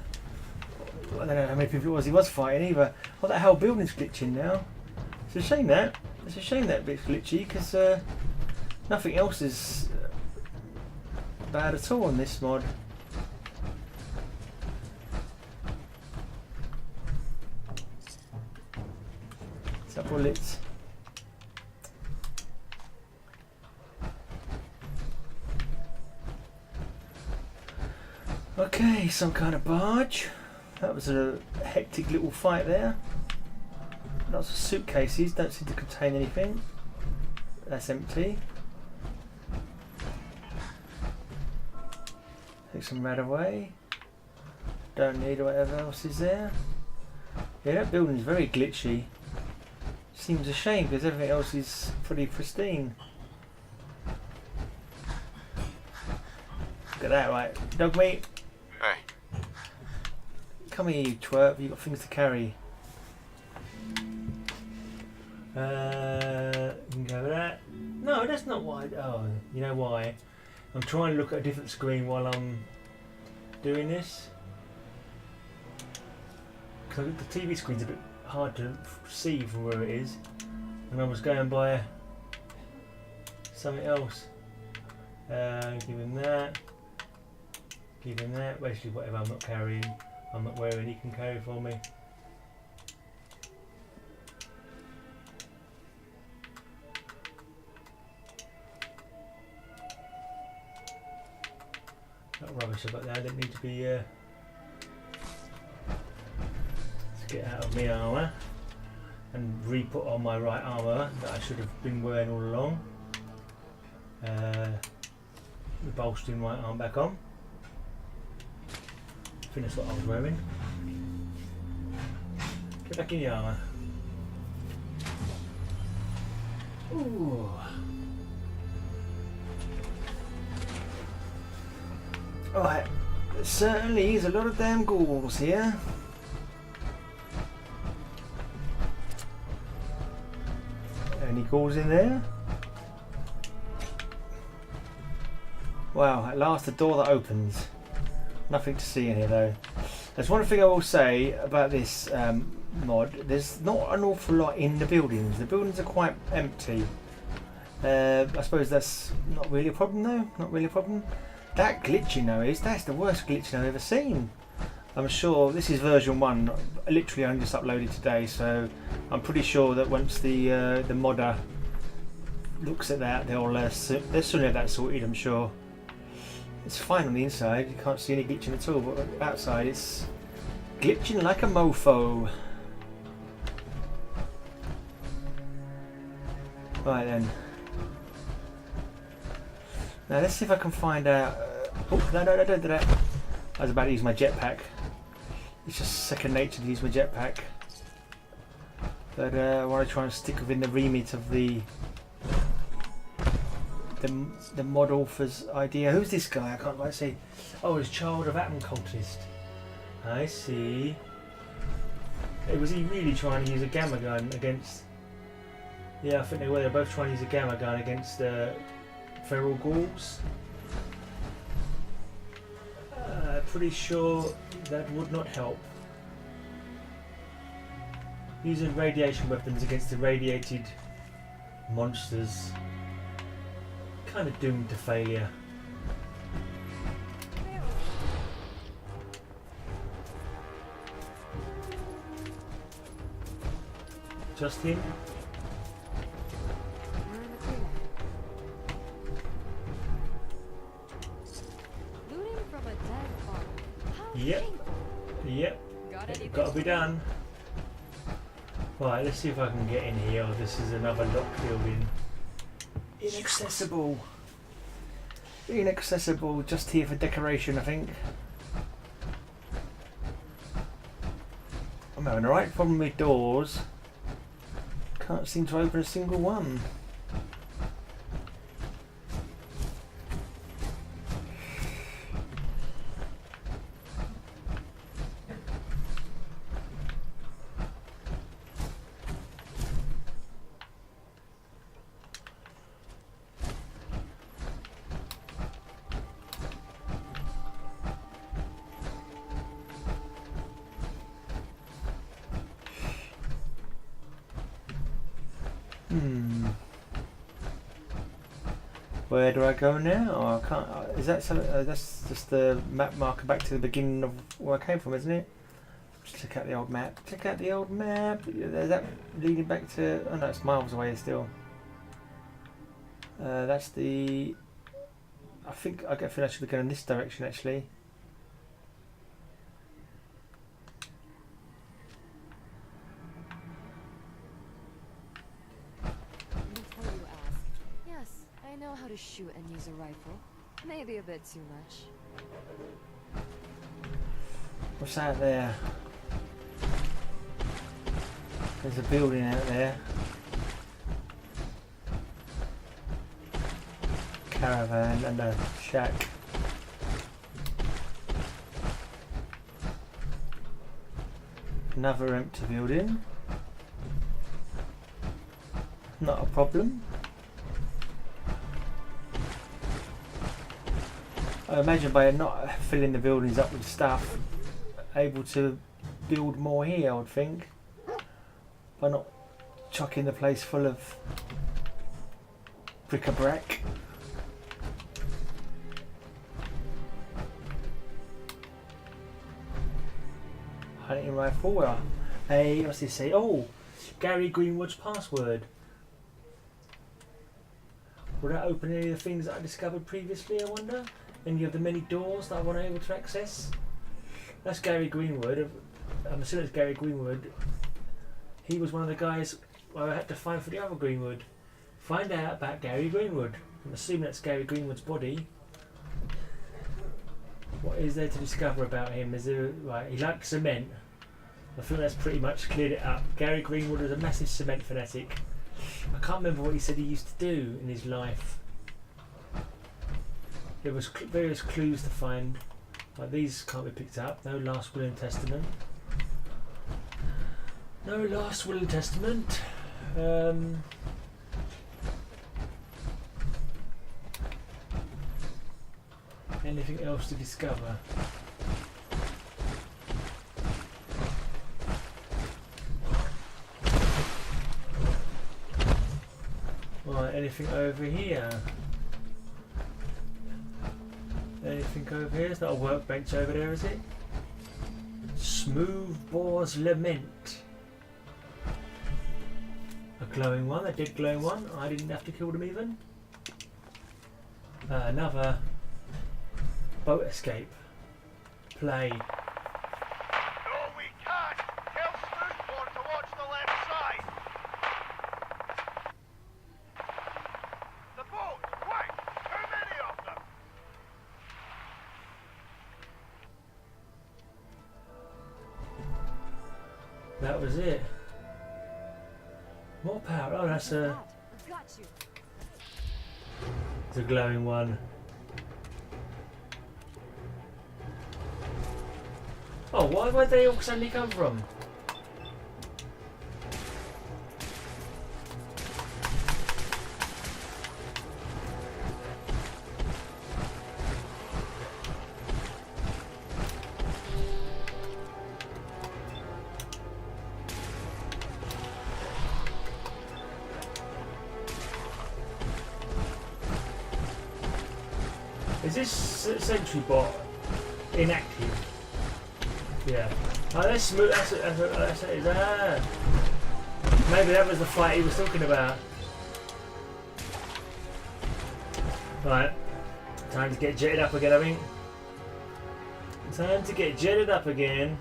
I don't know how many people it was he was fighting either. What the hell, building's glitching now. It's a shame that. It's a shame that bit's glitchy because nothing else is bad at all on this mod. Bullets. Okay, some kind of barge. That was a hectic little fight there. Lots of suitcases, don't seem to contain anything. That's empty. Take some rat away. Don't need whatever else is there. Yeah, that building's very glitchy. Seems a shame because everything else is pretty pristine. Look at that, right? Dog meat. Hey. Come here, you twerp. You've got things to carry. You can go with that. No, that's not why. Oh, you know why? I'm trying to look at a different screen while I'm doing this. Because the TV screen's a bit hard to see from where it is, and I was going by something else. Give him that. Give him that. Basically, whatever I'm not carrying, I'm not wearing, he can carry for me. That rubbish I got there didn't need to be. Let's get out of my armour and re-put on my right armour that I should have been wearing all along. the bolstering right arm back on. I think that's what I was wearing. Get back in your armour. Ooh. Alright, there certainly is a lot of damn ghouls here. Any ghouls in there? Wow, at last the door that opens. Nothing to see in here though. There's one thing I will say about this mod. There's not an awful lot in the buildings. The buildings are quite empty. I suppose that's not really a problem though. Not really a problem. That glitching though that's the worst glitching I've ever seen. I'm sure this is version 1. Literally only just uploaded today, so I'm pretty sure that once the modder looks at that, they'll soon have that sorted. I'm sure. It's fine on the inside. You can't see any glitching at all, but outside it's glitching like a mofo. Right then. Now let's see if I can find out. Oh no, don't do that. I was about to use my jetpack. It's just second nature to use my jetpack. But I want to try and stick within the remit of the mod author's idea. Who's this guy? I can't quite see. Oh, it's Child of Atom Cultist. I see. Was he really trying to use a gamma gun against? Yeah, I think they were. They're both trying to use a gamma gun against feral ghouls. Pretty sure that would not help. Using radiation weapons against irradiated monsters, kind of doomed to failure. Just him? We're in the clear. Looting from a dead farm. How Yep. shameful. Yep. Got anything Gotta be to done. Right, let's see if I can get in here. Oh, this is another locked building. Inaccessible. Inaccessible. Just here for decoration, I think. I'm having a right problem with doors. Can't seem to open a single one. Where do I go now? I can't. Is that something? That's just the map marker back to the beginning of where I came from, isn't it? Just check out the old map. Check out the old map. Is that leading back to? Oh no, it's miles away still. That's the. I think I feel I should be going in this direction actually. Before you ask, yes, I know how to shoot and use a rifle. Maybe a bit too much. What's out there? There's a building out there. Caravan and a shack. Another empty building. Not a problem. I imagine by not filling the buildings up with stuff, able to build more here, I would think. By not chucking the place full of bric-a-brac. Hunting rifle, well, what's this say? Oh, Gary Greenwood's password. Will that open any of the things that I discovered previously, I wonder? Any of the many doors that I wasn't able to access? That's Gary Greenwood. I'm assuming it's Gary Greenwood. He was one of the guys I had to find for the other Greenwood. Find out about Gary Greenwood. I'm assuming that's Gary Greenwood's body. What is there to discover about him? Is there, right, he likes cement. I think that's pretty much cleared it up. Gary Greenwood was a massive cement fanatic. I can't remember what he said he used to do in his life. There was various clues to find. Like these can't be picked up. No last will and testament. No last will and testament. Anything else to discover? Right, anything over here? Anything over here? It's not a workbench over there, is it? Smooth Boar's Lament. A glowing one, a dead glowing one. I didn't have to kill them even. Another boat escape. Play. No, we can't! Tell Smoothbore to watch the left side! The boat! Quick! How many of them? That was it. More power. Oh, that's a... I've got you. It's a glowing one. Oh, where'd they all suddenly come from? Is this sentry bot inactive? Yeah. Oh, that's smooth. That's it. Maybe that was the fight he was talking about. Right. Time to get jetted up again, I think. Time to get jetted up again.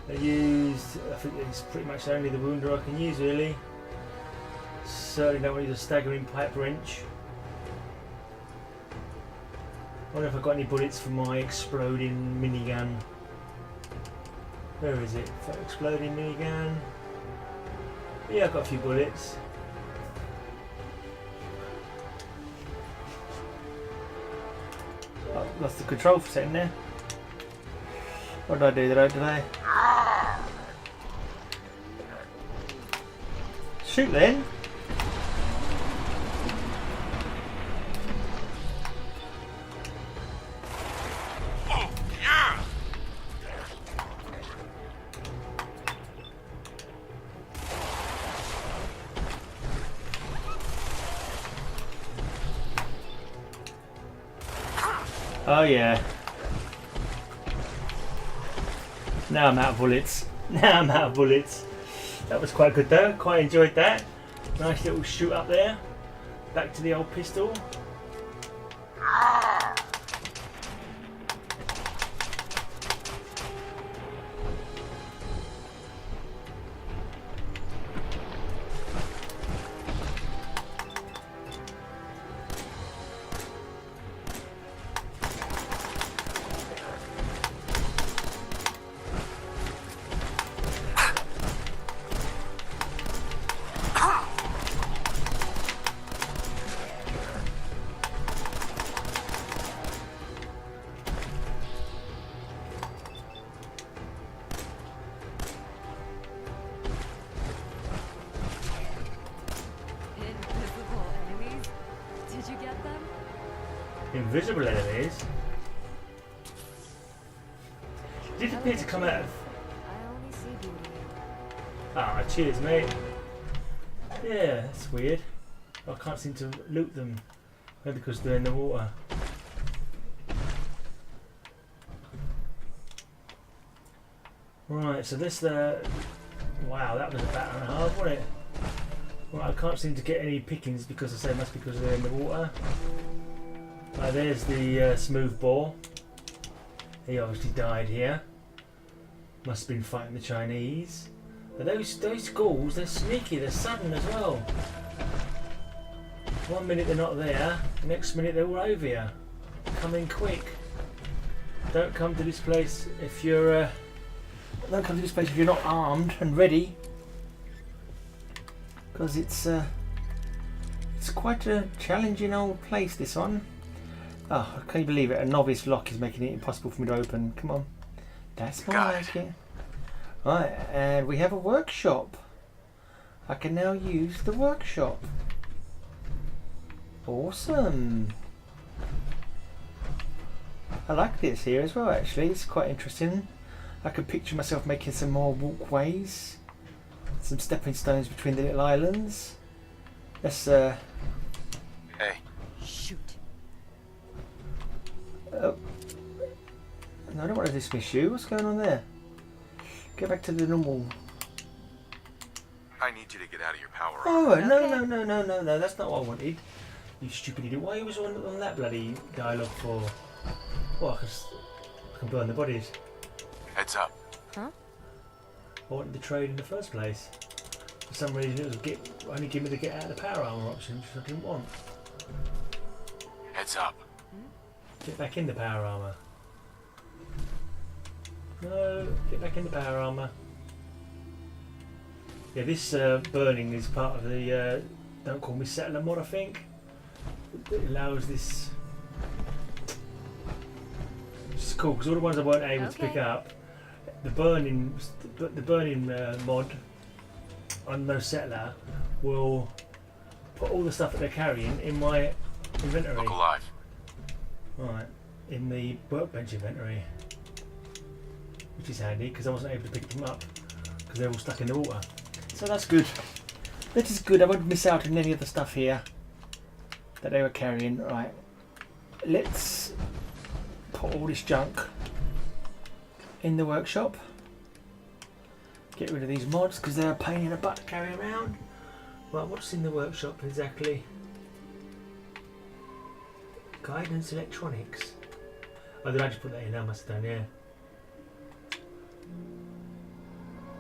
I used... I think it's pretty much only the wounder I can use, really. Certainly don't want to use a staggering pipe wrench. I wonder if I've got any bullets for my exploding minigun. Where is it? Exploding minigun. Yeah, I've got a few bullets. Oh, lost the control for a second there. What did I do today? Shoot then! Oh yeah. Now I'm out of bullets. Now I'm out of bullets. That was quite good though. Quite enjoyed that. Nice little shoot up there. Back to the old pistol. Invisible enemies? Did appear to come out of... I only see beauty. Ah, cheers mate. Yeah, that's weird. I can't seem to loot them. Maybe because they're in the water. Right, so this wow, that was a battle and a half, wasn't it? Right, I can't seem to get any pickings because I say it must be because they're in the water. Right, there's the smooth bore. He obviously died here. Must have been fighting the Chinese. But those ghouls, they're sneaky, they're sudden as well. One minute they're not there, the next minute they're all over here. come in quick. Don't come to this place if you're don't come to this place if you're not armed and ready, because it's quite a challenging old place, this one. Oh, can you believe it? A novice lock is making it impossible for me to open. Come on, that's more like it. Right, and we have a workshop. I can now use the workshop. Awesome. I like this here as well, actually. It's quite interesting. I can picture myself making some more walkways, some stepping stones between the little islands. Let's Hey. Shoot. no, I don't want to dismiss you. What's going on there? Get back to the normal. I need you to get out of your power armor. Oh, Okay. no, that's not what I wanted. You stupid idiot. Why was on that bloody dialogue for? Well, I can burn the bodies. Heads up. Huh? I wanted the trade in the first place. For some reason it was only give me the get out of the power armor option, which I didn't want. Heads up. Get back in the power armor. No, get back in the power armor. Yeah, this burning is part of the Don't Call Me Settler mod, I think. It allows this. It's cool because all the ones I weren't able to pick up, the burning mod on No Settler will put all the stuff that they're carrying in my inventory. Look alive. Right, in the workbench inventory, which is handy because I wasn't able to pick them up because they're all stuck in the water. So that's good. That is good. I won't miss out on any of the stuff here that they were carrying. Right, let's put all this junk in the workshop. Get rid of these mods because they're a pain in the butt to carry around. Right, what's in the workshop exactly? Guidance electronics. Oh, did I just put that in? I must have done, yeah.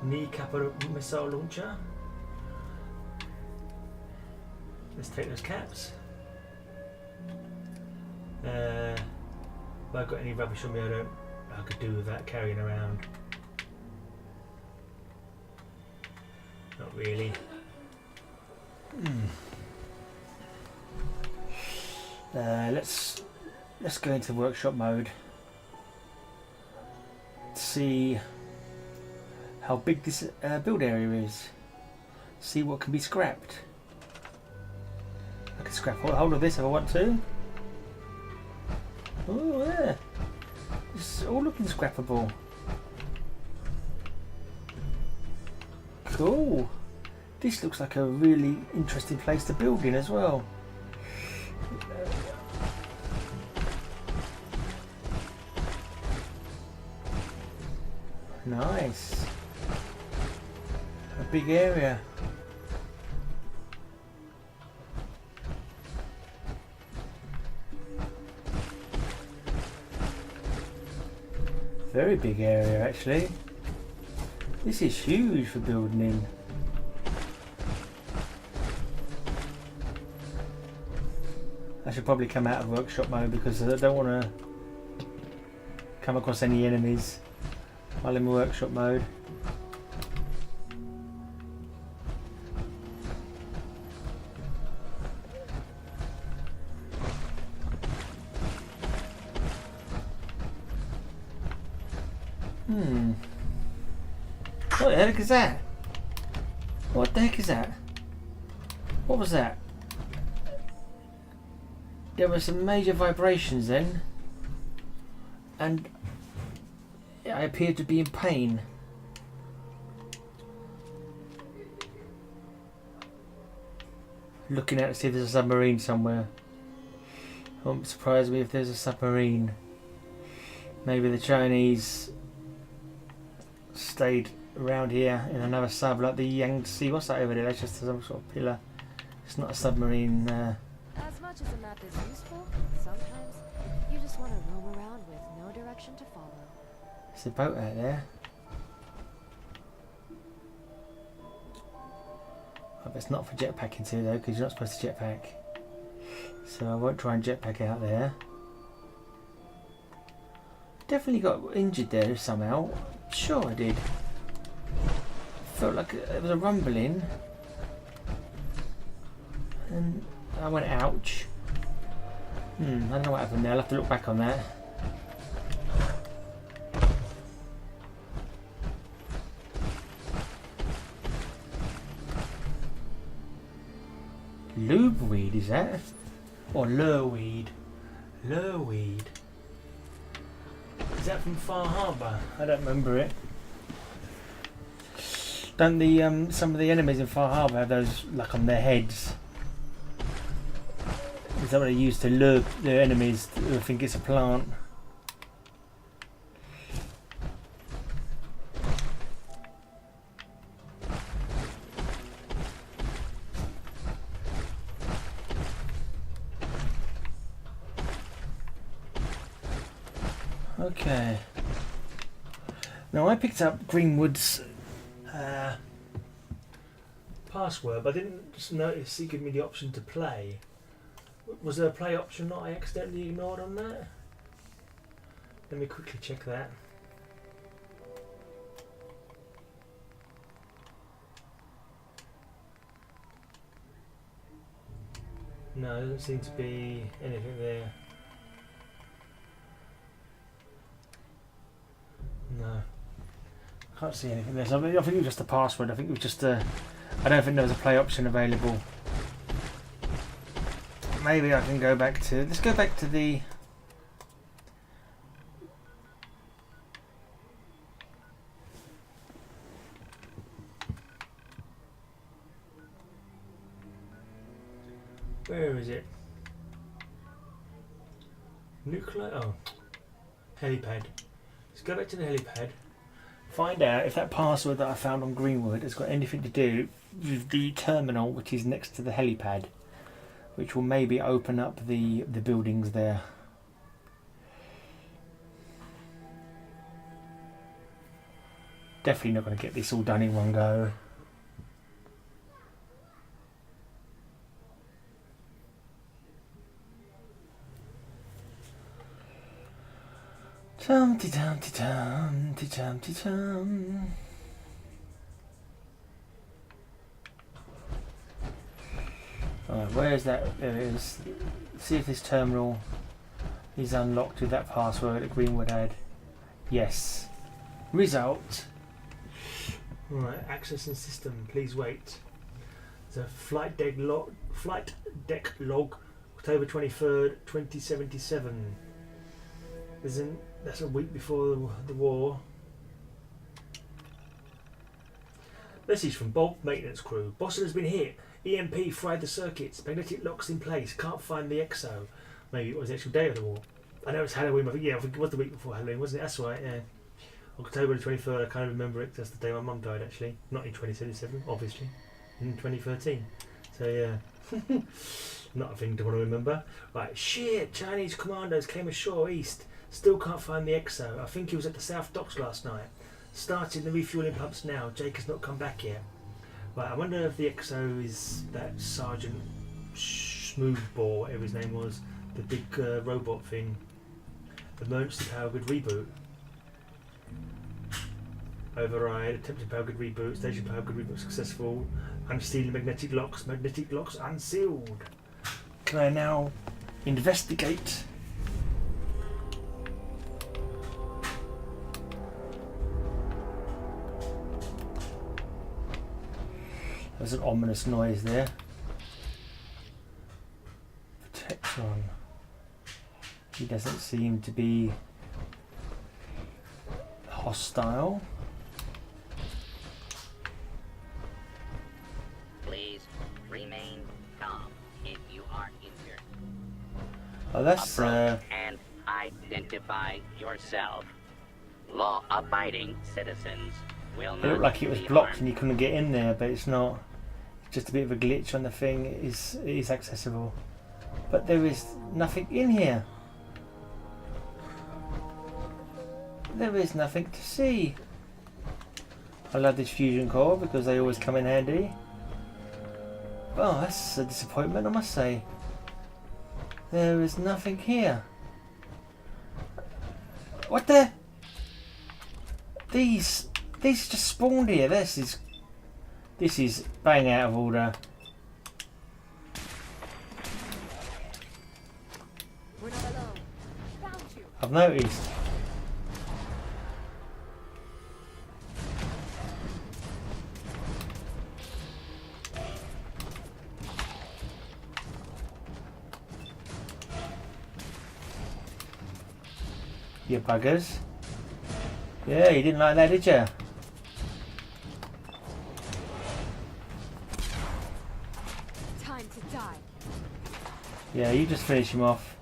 Knee capital missile launcher. Let's take those caps. Have I got any rubbish on me I could do with that carrying around? Not really. Let's go into workshop mode. See how big this build area is. See what can be scrapped. I can scrap a whole of this if I want to. Oh yeah, it's all looking scrappable. Cool. This looks like a really interesting place to build in as well. Nice. A big area. Very big area actually. This is huge for building in. I should probably come out of workshop mode because I don't want to come across any enemies while in workshop mode. What the heck is that? What the heck is that? What was that? There were some major vibrations then, and I appeared to be in pain. Looking out to see if there's a submarine somewhere. It won't surprise me if there's a submarine. Maybe the Chinese stayed around here in another sub like the Yangtze. What's that over there? That's just some sort of pillar. It's not a submarine. As much as a map is useful, sometimes you just want to roam around with no direction to follow. There's a boat out there. Hope it's not for jetpacking too though, because you're not supposed to jetpack. So I won't try and jetpack out there. definitely got injured there somehow. Sure I did. Felt like it was a rumbling. And I went, ouch. I don't know what happened there. I'll have to look back on that. Lubeweed, is that? Or lurweed? Lurweed. Is that from Far Harbour? I don't remember it. Don't the some of the enemies in Far Harbour have those like on their heads? Is that what they use to lure their enemies who think it's a plant? Okay. Now I picked up Greenwood's password, but I didn't just notice he gave me the option to play. Was there a play option that I accidentally ignored on that? Let me quickly check that. No, there doesn't seem to be anything there. No. Can't see anything there. So I think it was just a password. I think it was just a... I don't think there was a play option available. Maybe I can go back to... Let's go back to the... Where is it? Nuclear... Oh. Helipad. Let's go back to the helipad. Find out if that password that I found on Greenwood has got anything to do with the terminal which is next to the helipad, which will maybe open up the buildings there. Definitely not going to get this all done in one go. Tum-ti-tum-ti-tum-ti-tum-ti-tum. Alright, where is that? There it is. See if this terminal is unlocked with that password that Greenwood had. Yes. Result. Alright, accessing system. Please wait. There's a flight deck log, October 23rd, 2077. That's a week before the war. Message from Bob, maintenance crew. Boston has been hit. EMP fried the circuits. Magnetic locks in place. Can't find the EXO. Maybe it was the actual day of the war. I know it's Halloween, but yeah, I think it was the week before Halloween, wasn't it? That's right, yeah. October the 23rd, I can't remember it. That's the day my mum died, actually. Not in 2077, obviously. In 2013. So, yeah. Not a thing to want to remember. Right, shit! Chinese commandos came ashore east. Still can't find the EXO. I think he was at the South Docks last night. Starting the refueling pumps now. Jake has not come back yet. Right, I wonder if the EXO is that Sergeant Smoothbore, whatever his name was. The big robot thing. Emergency power grid reboot. Override. Attempted power grid reboot. Station power grid reboot successful. Unsealing magnetic locks. Magnetic locks unsealed. Can I now investigate? There's an ominous noise there. Protectron. He doesn't seem to be hostile. Please remain calm if you are injured. Oh, that's and identify yourself. Law-abiding citizens will not. It looked like it was be blocked harmed. and you couldn't get in there, but it's not. It's just a bit of a glitch on the thing. It is accessible, but there is nothing in here. There is nothing to see. I love this fusion core because they always come in handy. Oh, that's a disappointment, I must say. There is nothing here. What the? These just spawned here. This is bang out of order. We're not alone. Found you. I've noticed. You buggers. Yeah, you didn't like that, did you? Time to die. Yeah, you just finish him off.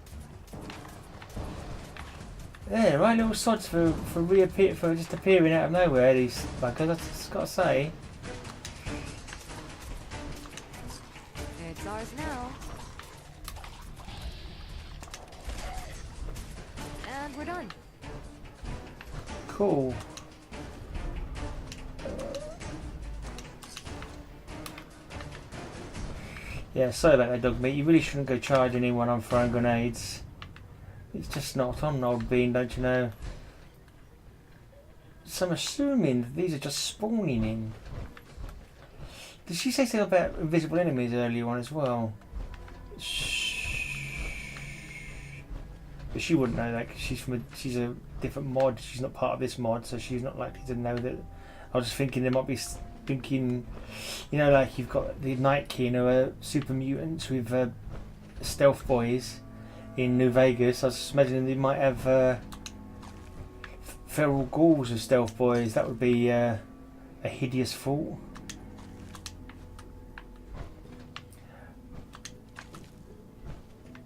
Yeah, right little sods for just appearing out of nowhere. These buggers, I've just got to say. It's ours now. And we're done. Cool. Yeah, sorry about that, dog meat. You really shouldn't go charge anyone on throwing grenades. It's just not on, old bean, don't you know? So I'm assuming that these are just spawning in. Did she say something about invisible enemies earlier on as well? But she wouldn't know that 'cause she's a different mod. She's not part of this mod, so she's not likely to know that. I was just thinking there might be thinking, you know, like you've got the Night King who are super mutants with stealth boys in New Vegas. I was just imagining they might have feral ghouls as stealth boys. That would be a hideous thought.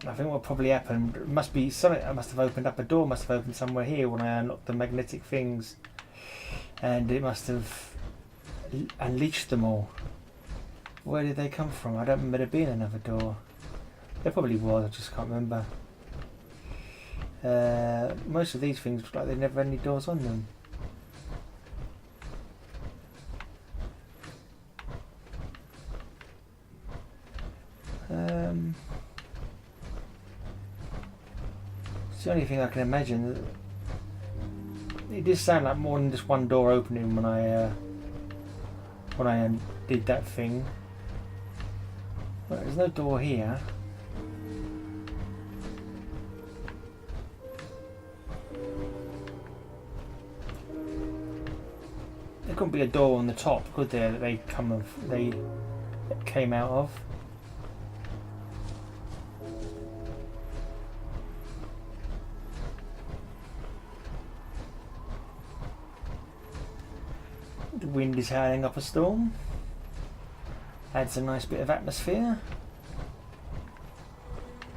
I think what probably happened must be something. I must have opened up a door. Must have opened somewhere here when I unlocked the magnetic things, and it must have unleashed them all. Where did they come from? I don't remember there being another door. There probably was. I just can't remember. Most of these things look like they never had any doors on them. It's the only thing I can imagine. It did sound like more than just one door opening when I did that thing. Well, there's no door here. There couldn't be a door on the top, could there? That they came out of. The wind is howling up a storm. Adds a nice bit of atmosphere.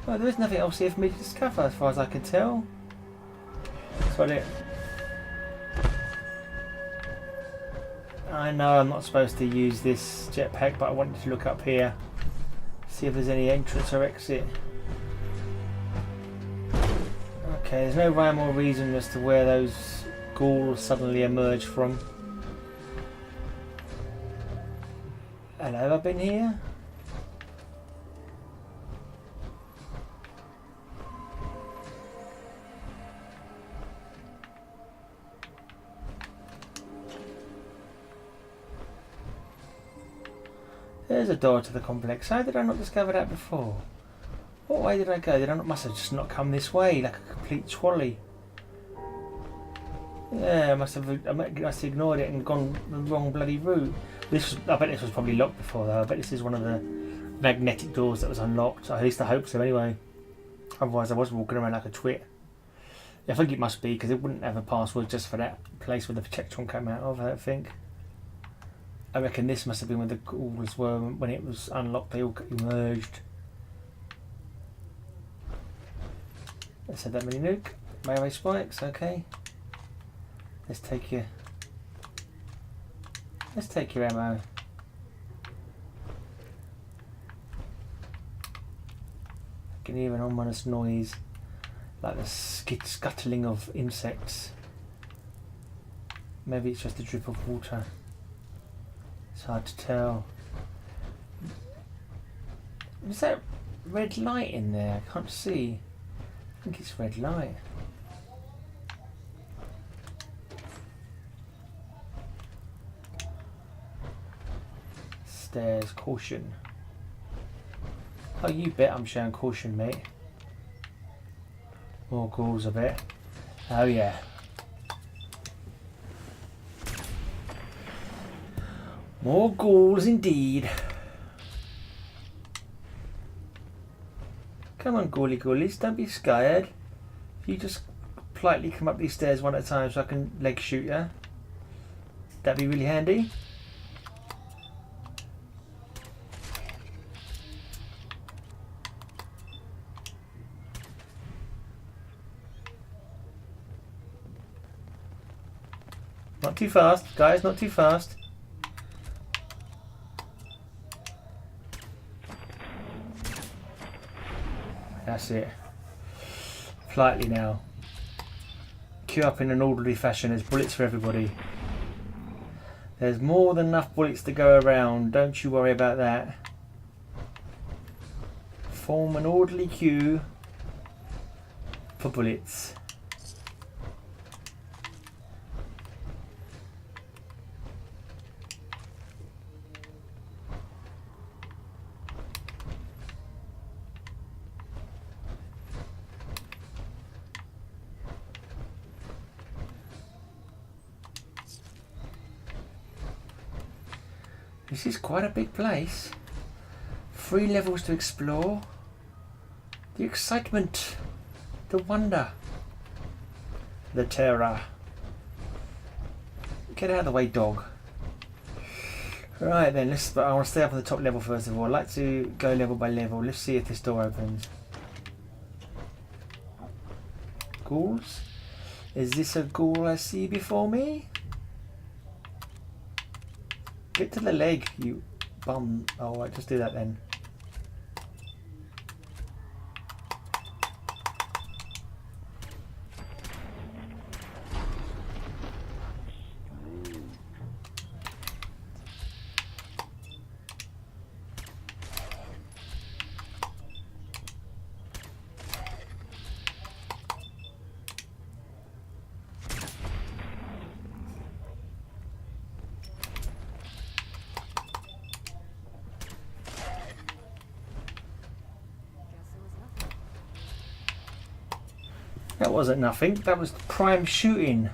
Well, there is nothing else here for me to discover as far as I can tell. That's about it. I know I'm not supposed to use this jetpack, but I wanted to look up here. See if there's any entrance or exit. Okay, there's no rhyme or reason as to where those ghouls suddenly emerged from. Hello, have I been here? There's a door to the complex. How did I not discover that before? What way did I go? Must have just not come this way, like a complete trolley. Yeah, I must have ignored it and gone the wrong bloody route. I bet this was probably locked before though. I bet this is one of the magnetic doors that was unlocked. At least I hope so anyway. Otherwise I was walking around like a twit. Yeah, I think it must be, because it wouldn't have a password just for that place where the protectron came out of, I don't think. I reckon this must have been where the ghouls were when it was unlocked. They all emerged. Let's have that mini nuke. Railway spikes, okay. Let's take your ammo. I can hear an ominous noise, like the scuttling of insects. Maybe it's just a drip of water. It's hard to tell. Is that red light in there? I can't see. I think it's red light. stairs. Caution. Oh, you bet I'm showing caution, mate. More ghouls, I bet. Oh, yeah. More ghouls indeed. Come on, ghouly ghoulies, don't be scared. If you just politely come up these stairs one at a time so I can leg shoot you, that'd be really handy. Not too fast, guys, not too fast. That's it. Politely now. Queue up in an orderly fashion. There's bullets for everybody. There's more than enough bullets to go around. Don't you worry about that. Form an orderly queue for bullets. This is quite a big place. 3 levels to explore. The excitement, the wonder, the terror. Get out of the way, dog. Right then, I want to stay up on the top level first of all. I'd like to go level by level. Let's see if this door opens. Ghouls? Is this a ghoul I see before me? Get to the leg, you bum. Oh, right, just do that then. That wasn't nothing, that was prime shooting.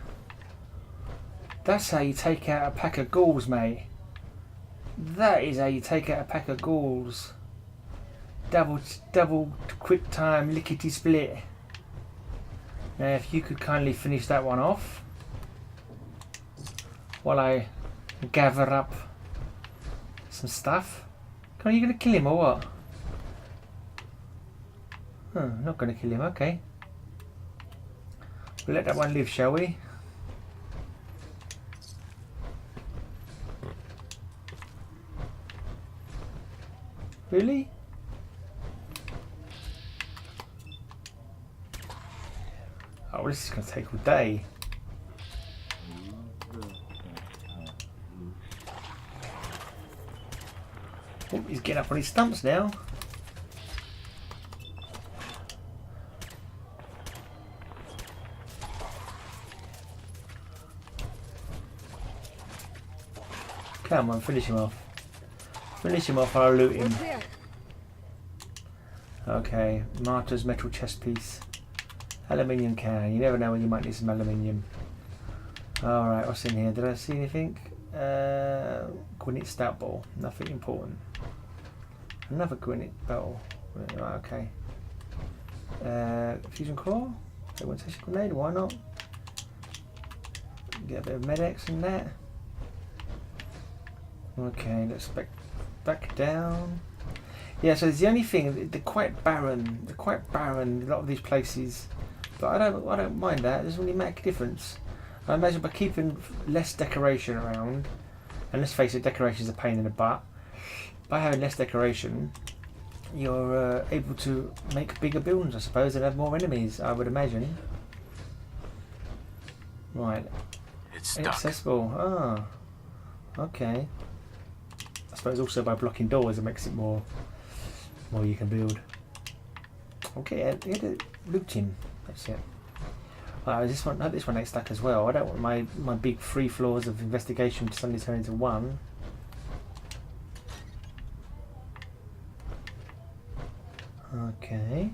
That's how you take out a pack of ghouls, mate. That is how you take out a pack of ghouls. Double quick time lickety split. Now if you could kindly finish that one off while I gather up some stuff. Come on, you gonna kill him or what? Oh, not gonna kill him, okay. We'll let that one live, shall we? Really? Oh, this is going to take all day. Oh, he's getting up on his stumps now. Come on, finish him off. Finish him off, I'll loot him. Okay, Martyr's metal chest piece. Aluminium can. You never know when you might need some aluminium. Alright, what's in here? Did I see anything? Gwinnett stout bottle. Nothing important. Another Gwinnett bottle. Right, okay. Fusion core? Augmentation grenade, why not? Get a bit of Medex in that. Okay, let's back down. Yeah, so it's the only thing, they're quite barren. They're quite barren, a lot of these places. But I don't mind that, it doesn't really make a difference. I imagine by keeping less decoration around, and let's face it, decoration's a pain in the butt. By having less decoration, you're able to make bigger buildings, I suppose, and have more enemies, I would imagine. Right. It's stuck. Inaccessible. Ah. Okay. I suppose also by blocking doors it makes it more you can build. Okay, loot him. That's it. This one, this one ain't stuck as well. I don't want my big 3 floors of investigation to suddenly turn into 1. Okay.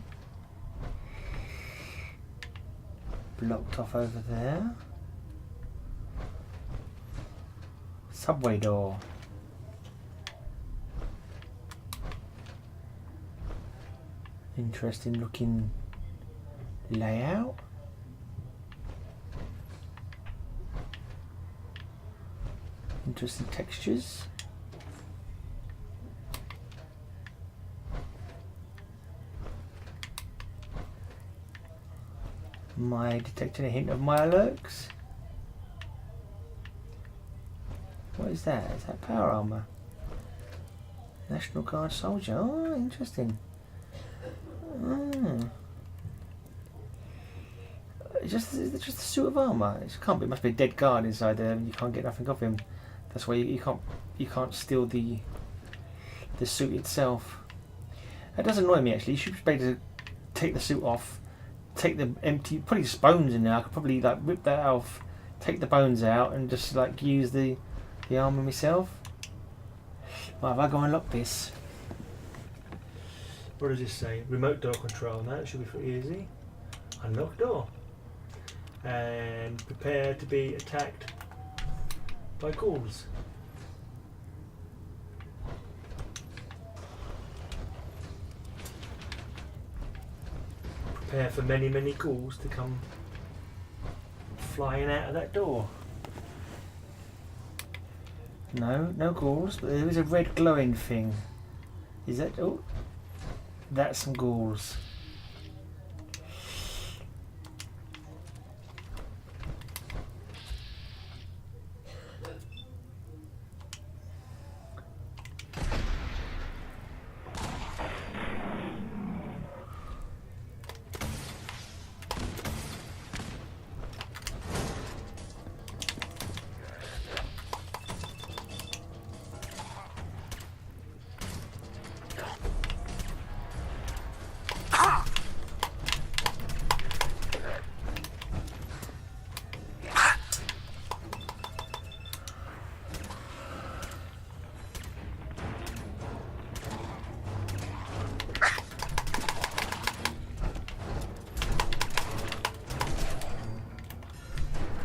Blocked off over there. Subway door. Interesting looking layout. Interesting textures. Am I detecting a hint of Mirelurks? What is that? Is that power armor? National Guard soldier. Oh, interesting. It's just a suit of armor. It can't be. It must be a dead guard inside there. You can't get nothing of him. That's why you can't steal the suit itself. That does annoy me actually. You should be able to take the suit off, take the empty, put his bones in there. I could probably like whip that off, take the bones out, and just like use the armor myself. Right, if I go and lock this. What does this say? Remote door control. That should be pretty easy. Unlock door. And prepare to be attacked by ghouls. Prepare for many, many ghouls to come flying out of that door. No, no ghouls, but there is a red glowing thing. Is that... oh, that's some ghouls.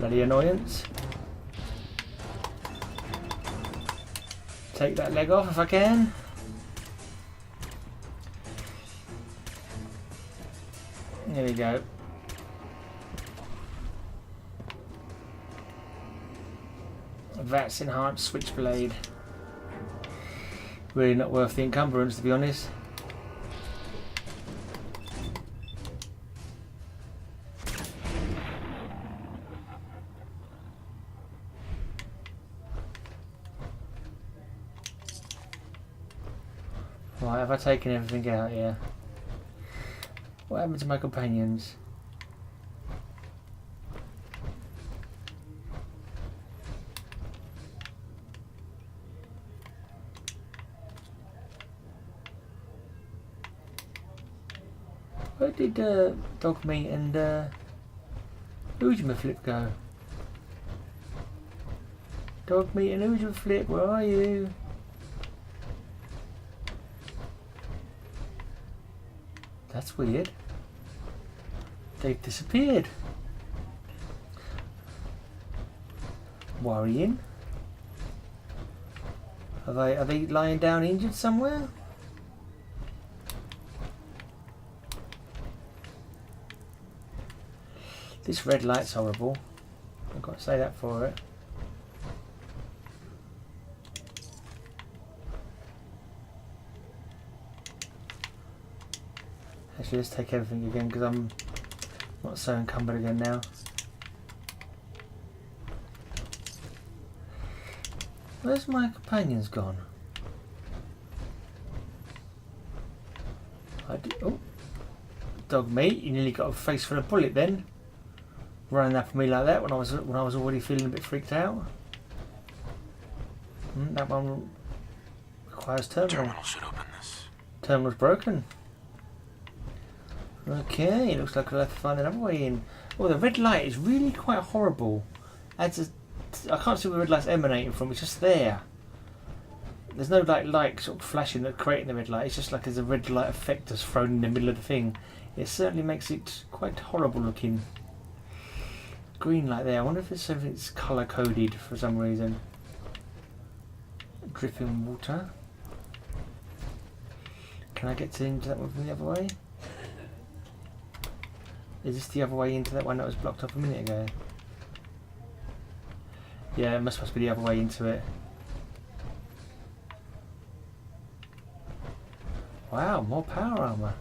Bloody annoyance. Take that leg off if I can. There we go. That's enhanced switchblade. Really not worth the encumbrance, to be honest. Right, have I taken everything out here? What happened to my companions? Where did Dog Meat and Ujima Flip go? Dog Meat and Ujima Flip, where are you? That's weird. They've disappeared. Worrying. Are they lying down injured somewhere? This red light's horrible. I've got to say that for it. Actually, let's take everything again because I'm not so encumbered again now. Where's my companions gone? Oh, Dog Meat, you nearly got a face full of bullet then. Running up at me like that when I was already feeling a bit freaked out. That one requires terminal. Terminal should open this. Terminal's broken. Okay, looks like we'll have to find another way in. Oh, the red light is really quite horrible. I can't see where the red light's emanating from, it's just there. there's no like light sort of flashing that creating the red light. It's just like there's a red light effect that's thrown in the middle of the thing. It certainly makes it quite horrible looking. Green light there. I wonder if it's something that's colour coded for some reason. Dripping water. Can I get into that one from the other way? Is this the other way into that one that was blocked up a minute ago? Yeah, it must be the other way into it. Wow, more power armor.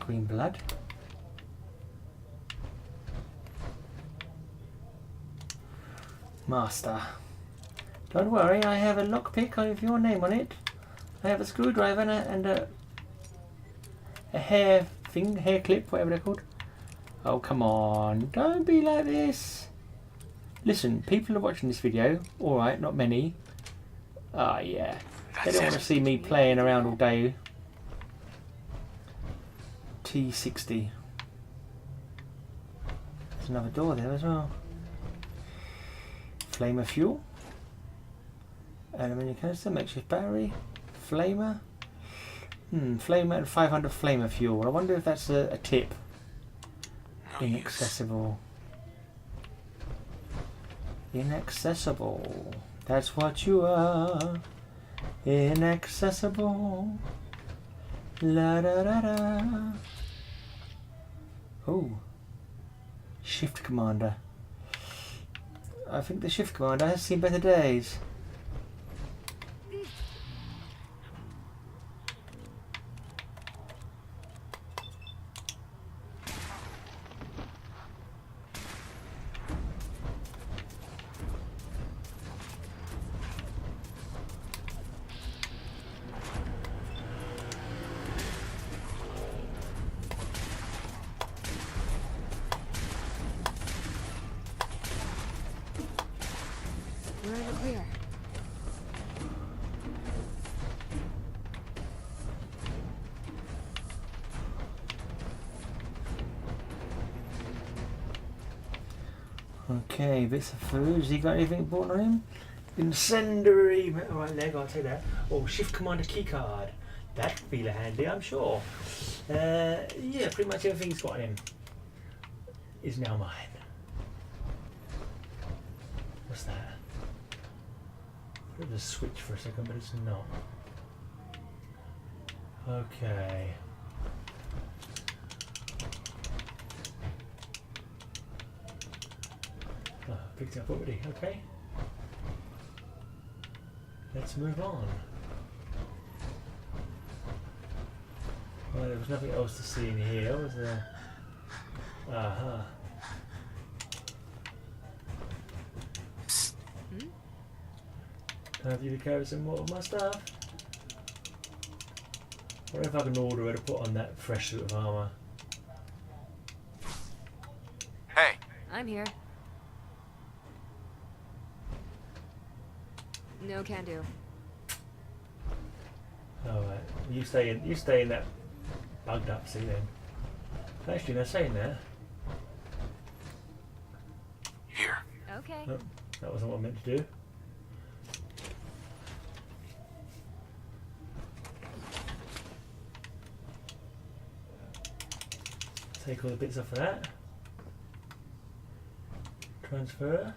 Green blood. Master. Don't worry, I have a lockpick with your name on it. I have a screwdriver and a hair clip, whatever they're called. Oh, come on. Don't be like this. Listen, people are watching this video. Alright, not many. Ah, yeah. They don't want to see me playing around all day. T60. There's another door there as well. Flamer fuel. Aluminium canister, makeshift battery. Flamer. Flamer and 500 flamer fuel. I wonder if that's a tip. Inaccessible. Inaccessible. That's what you are. Inaccessible. La da da da. Oh. Shift commander. I think the shift commander has seen better days. We're in the clear. Okay, bits of food. Has he got anything important on him? Incendiary. Alright, leg, I'll take that. Oh, shift commander keycard. That'd be handy, I'm sure. Yeah, pretty much everything he's got on him is now mine. What's that? It was a switch for a second, but it's not. Okay. Oh, picked it up already. Okay. Let's move on. Well, there was nothing else to see in here, was there? Aha. Can I have you to carry some more of my stuff? I wonder if I can order her to put on that fresh suit of armour. Hey, I'm here. No can do. Alright, you stay in that bugged up seat then. Actually, they're saying that. here. Okay. Oh, that wasn't what I meant to do. Take all the bits off of that. Transfer.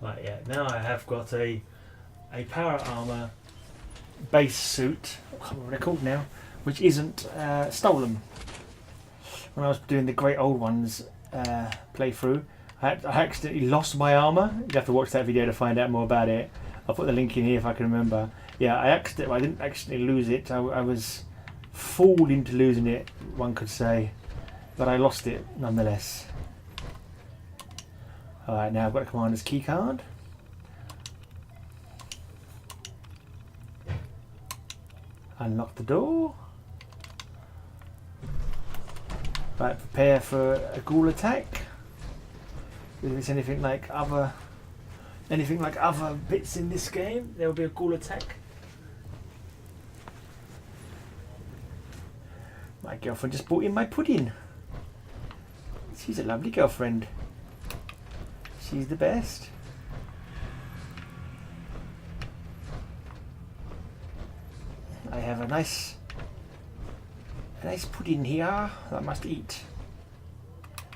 Right, yeah, now I have got a power armor base suit, I can't remember what they're called now, which isn't stolen. When I was doing the Great Old Ones playthrough, I accidentally lost my armor. You have to watch that video to find out more about it. I'll put the link in here if I can remember. Yeah, I didn't accidentally lose it. I was fooled into losing it, one could say, but I lost it nonetheless. Alright, now I've got a commander's key card. Unlock the door. Right, prepare for a ghoul attack. If it's anything like other bits in this game, there will be a ghoul attack. My girlfriend just brought in my pudding. She's a lovely girlfriend. She's the best. I have a nice pudding here that I must eat.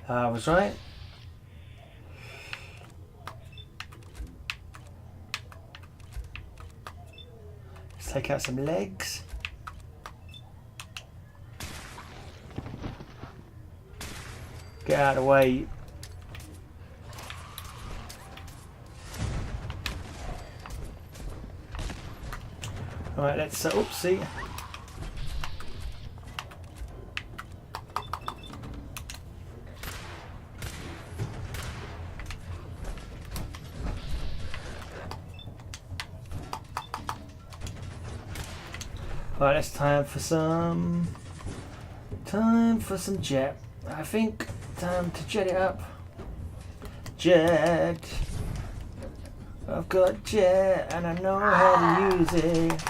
I was right. Let's take out some legs. Get out of the way. Alright, let's oopsie. Alright, it's time for some jet. I think time to jet it up. Jet. I've got jet and I know how to use it.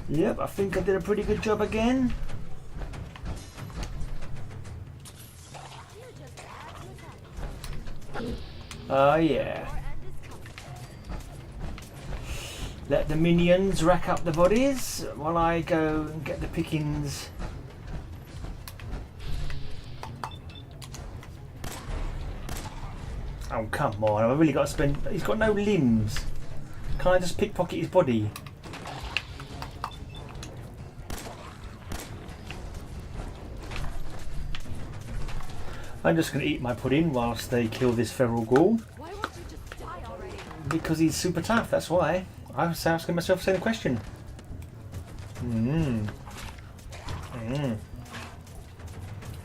Yep, I think I did a pretty good job again. Oh yeah. Let the minions rack up the bodies while I go and get the pickings. Oh come on, I've really got to spend... He's got no limbs. Can't I just pickpocket his body? I'm just going to eat my pudding whilst they kill this feral ghoul. Why won't you just die already? Because he's super tough, that's why. I was asking myself the same question.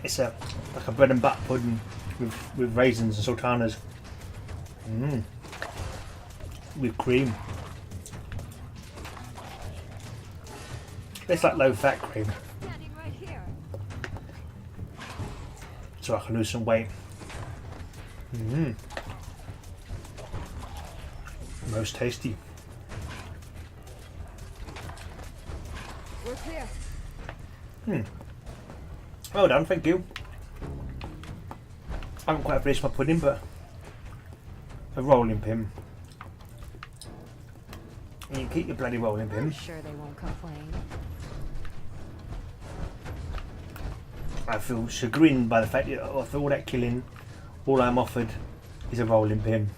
It's like a bread and butter pudding with raisins and sultanas. With cream. It's like low fat cream. Standing right here. So I can lose some weight. Most tasty. We're clear. Well done, thank you. I haven't quite finished my pudding, but a rolling pin. You keep your bloody rolling pin. I'm sure they won't complain. I feel chagrined by the fact that after all that killing, all I'm offered is a rolling pin.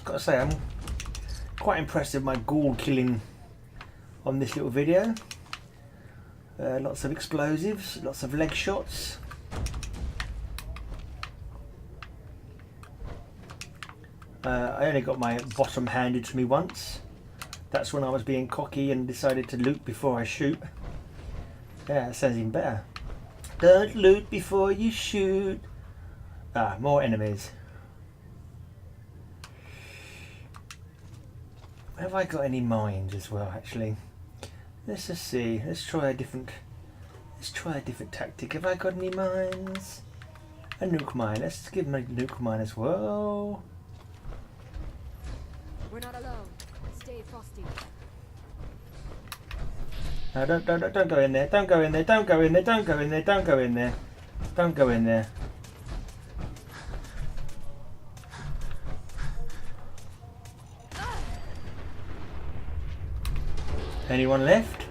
Gotta say, I'm quite impressed with my ghoul killing on this little video. Lots of explosives, lots of leg shots. I only got my bottom handed to me once. That's when I was being cocky and decided to loot before I shoot. Yeah, that sounds even better. Don't loot before you shoot. Ah, more enemies. Have I got any mines as well, actually? Let's just see. Let's try a different tactic. Have I got any mines? A nuke mine. Let's give my nuke mine as well. We're not alone. Stay frosty. No, don't go in there. Don't go in there. Don't go in there. Don't go in there. Don't go in there. Don't go in there. Anyone left?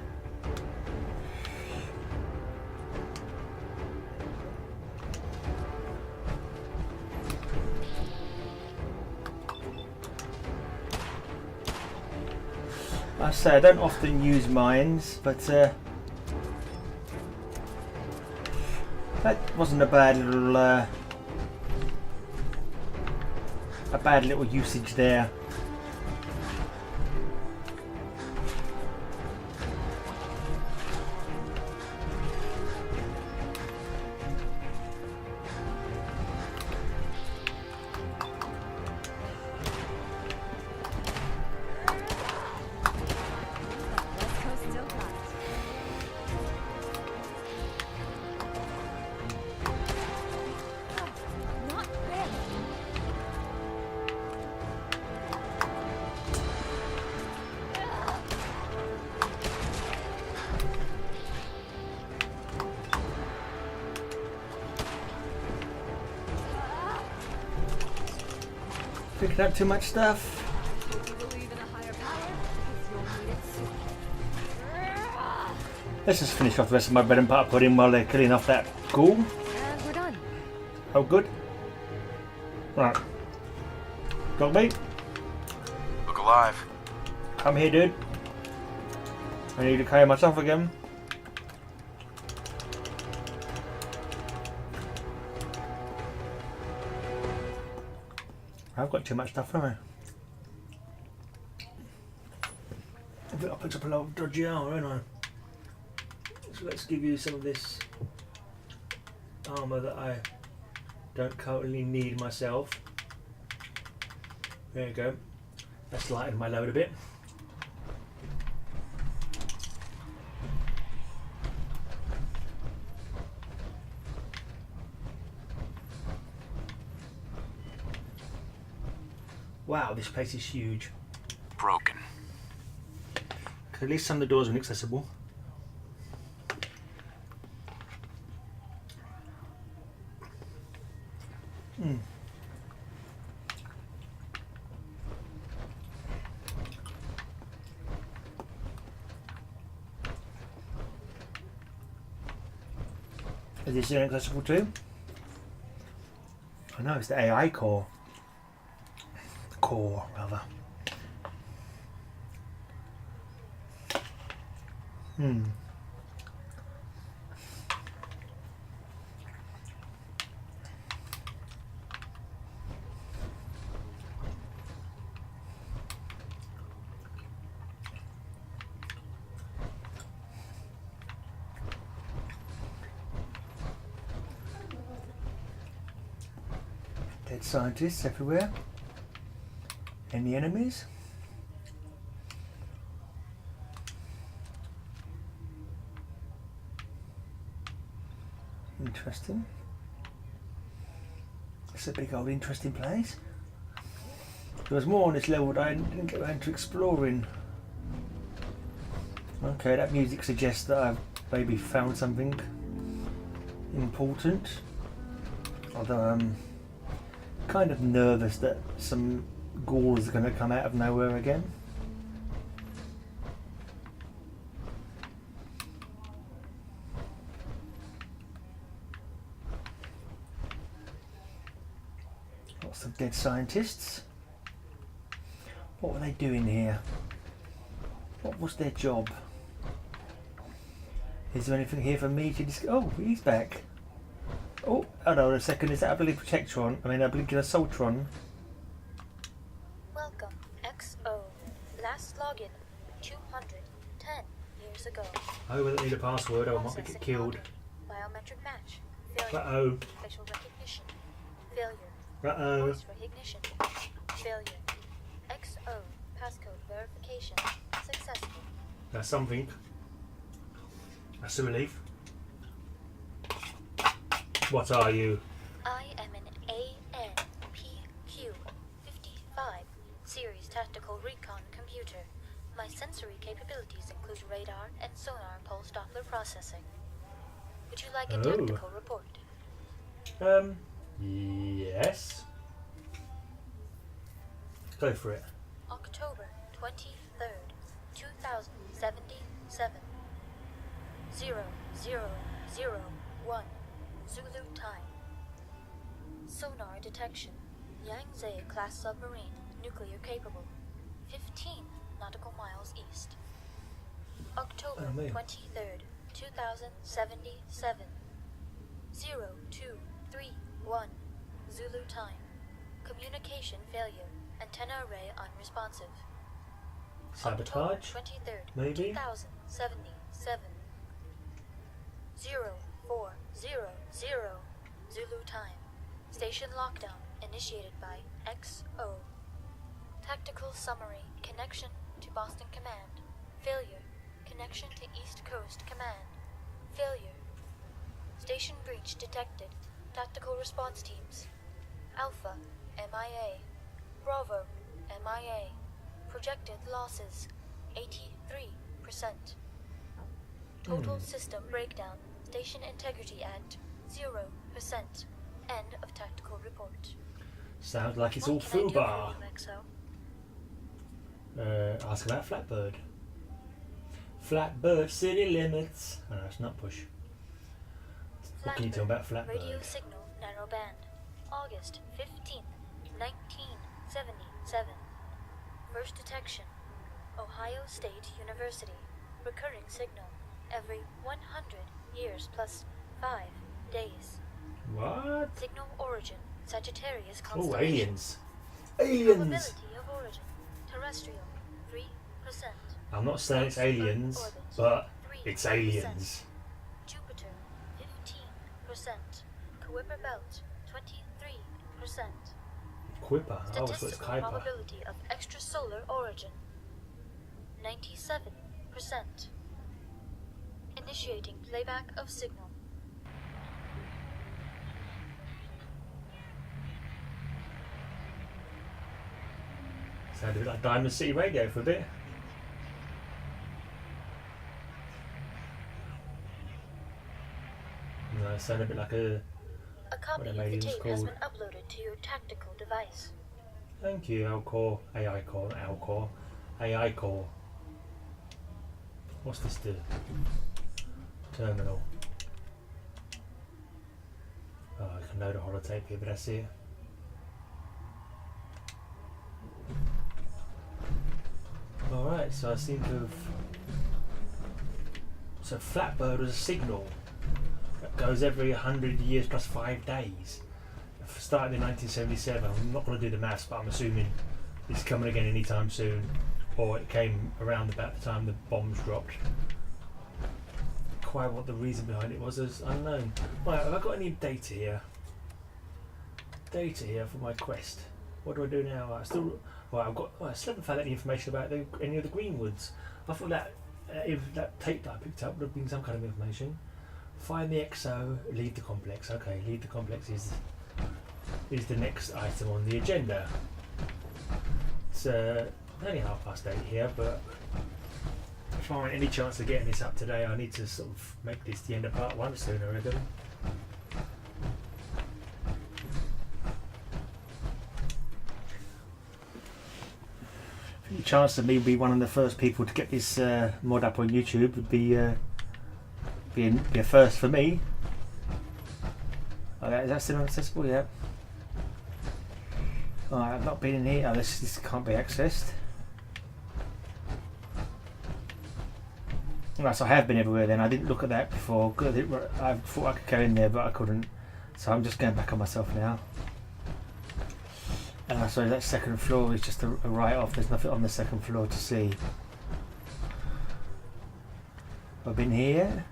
I say I don't often use mines, but That wasn't a bad little usage there. West Coast still got it. Oh, not really. Picking up too much stuff. Do you believe in a higher power? Because you'll need it soon. Let's just finish off the rest of my bread and butter pudding while they're killing off that ghoul. And we're done. Oh, good. Right. Dog meat, Look alive. come here, dude. I need to carry myself again. I've got too much stuff, haven't I? I think I picked up a lot of dodgy armour, haven't I? So let's give you some of this armour that I don't currently need myself. There you go. That's lightened my load a bit. Wow, this place is huge. Broken. At least some of the doors are inaccessible. Is this inaccessible too? I know, it's the AI core. Core, rather. Dead scientists everywhere. Any enemies? Interesting. It's a big old interesting place. There was more on this level that I didn't get around to exploring. Okay, that music suggests that I've maybe found something important. Although I'm kind of nervous that some ghouls are going to come out of nowhere again. Lots of dead scientists. What were they doing here? What was their job? Is there anything here for me to discuss? Oh, he's back. Oh, hold on a second. Is that a blinking Protectron? I mean, a blinking Assaultron? Welcome, XO. Last login 210 years ago. Oh, we don't need a password. I might get Processing killed. login. Biometric match. Failure. Uh-oh. Facial recognition. Failure. Uh-oh. Voice recognition. Failure. XO. Passcode verification. Successful. That's something. That's a relief. What are you? I am an ANPQ-55 series tactical recon computer. My sensory capabilities include radar and sonar pulse Doppler processing. Would you like a tactical report? Yes. Go for it. October 23rd, 2077. 0001 Zulu time. Sonar detection. Yangtze class submarine, nuclear capable. 15 nautical miles east. October 23rd, 2077. 0231 Zulu time. Communication failure. Antenna array unresponsive. Sabotage? October 23rd, Maybe? 2077. 0400 Zulu time. Station lockdown initiated by XO. Tactical summary. Connection to Boston Command. Failure. Connection to East Coast Command. Failure. Station breach detected. Tactical response teams. Alpha, MIA. Bravo, MIA. Projected losses, 83%. Total system breakdown. Station integrity at 0%. End of tactical report. Sounds like it's all What can I do for foobar. you, XO? Ask about Flatbird. Flatbird city limits. Oh no, it's not push. What can you tell me about Flatbird? Radio signal narrowband. August 15th, 1977. First detection. Ohio State University. Recurring signal. Every 100 years plus 5 days. What? Signal origin. Sagittarius Oh, constellation. aliens. Aliens! Probability of origin. Terrestrial. 3%. I'm not saying it's aliens, Orbit, but 3%. it's aliens. Jupiter. 15%. Kuiper belt. 23%. Kuiper. Oh, so it's Statistical Kuiper. probability of extrasolar origin. 97%. Initiating playback of signal. Sounded a bit like Diamond City Radio for a bit. No, it sounded a bit like a... A copy What of a the lady was tape has called. been uploaded to your tactical device. Thank you, Alcor. AI Core, Alcor. AI Core. What's this do? Terminal. Oh, I can load a holotape here, but that's it. Alright, so I seem to have... So Flatbird was a signal that goes every 100 years plus 5 days. It started in 1977. I'm not going to do the maths, but I'm assuming it's coming again anytime soon. Or it came around about the time the bombs dropped. Quite what the reason behind it was is unknown. Right, have I got any data here? Data here for my quest. What do I do now? I still... Well, I still haven't found any information about any of the Greenwoods. I thought that if that tape that I picked up would have been some kind of information. Find the XO, leave the complex. Okay, leave the complex is the next item on the agenda. It's only 8:30 here, but if I want any chance of getting this up today, I need to sort of make this the end of part 1 sooner, I reckon. The chance of me being one of the first people to get this mod up on YouTube would be a first for me. Oh, is that still accessible? Yeah. Oh, I've not been in here. Oh, this can't be accessed. Right, so I have been everywhere then. I didn't look at that before. I thought I could go in there, but I couldn't. So I'm just going back on myself now. So that second floor is just a write-off. There's nothing on the second floor to see. I've been here.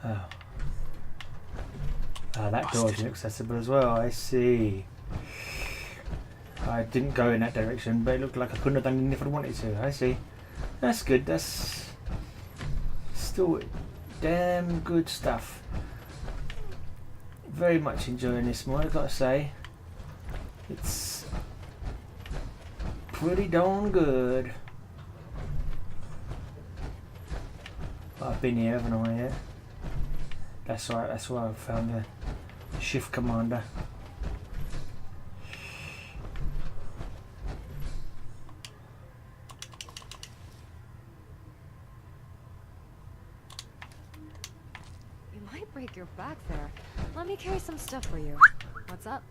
Oh. That door is inaccessible as well. I see. I didn't go in that direction, but it looked like I couldn't have done it if I wanted to. I see. That's good. That's still damn good stuff. Very much enjoying this mod, I've got to say. It's pretty darn good. I've been here, haven't I? Yeah. That's right. That's why I found the shift commander. You might break your back there. Let me carry some stuff for you. What's up?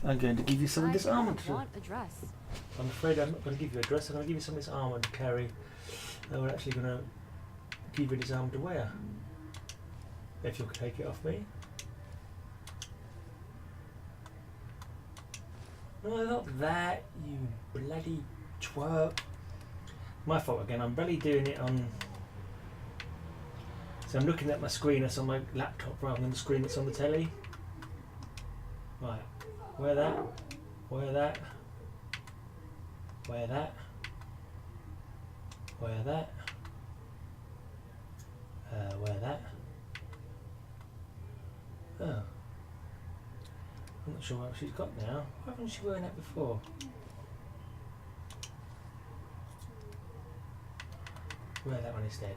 I'm going to give you some of this armour. Want a dress. I'm afraid I'm not going to give you a dress. I'm going to give you some of this armour to carry. And we're actually going to give you this armour to wear. If you could take it off me. No, not that, you bloody twerp. My fault again. I'm barely doing it on. So I'm looking at my screen that's on my laptop rather than the screen that's on the telly. Right, wear that, wear that, wear that, wear that, wear that. Oh, I'm not sure what she's got now. Why wasn't she wearing that before? Wear that one instead.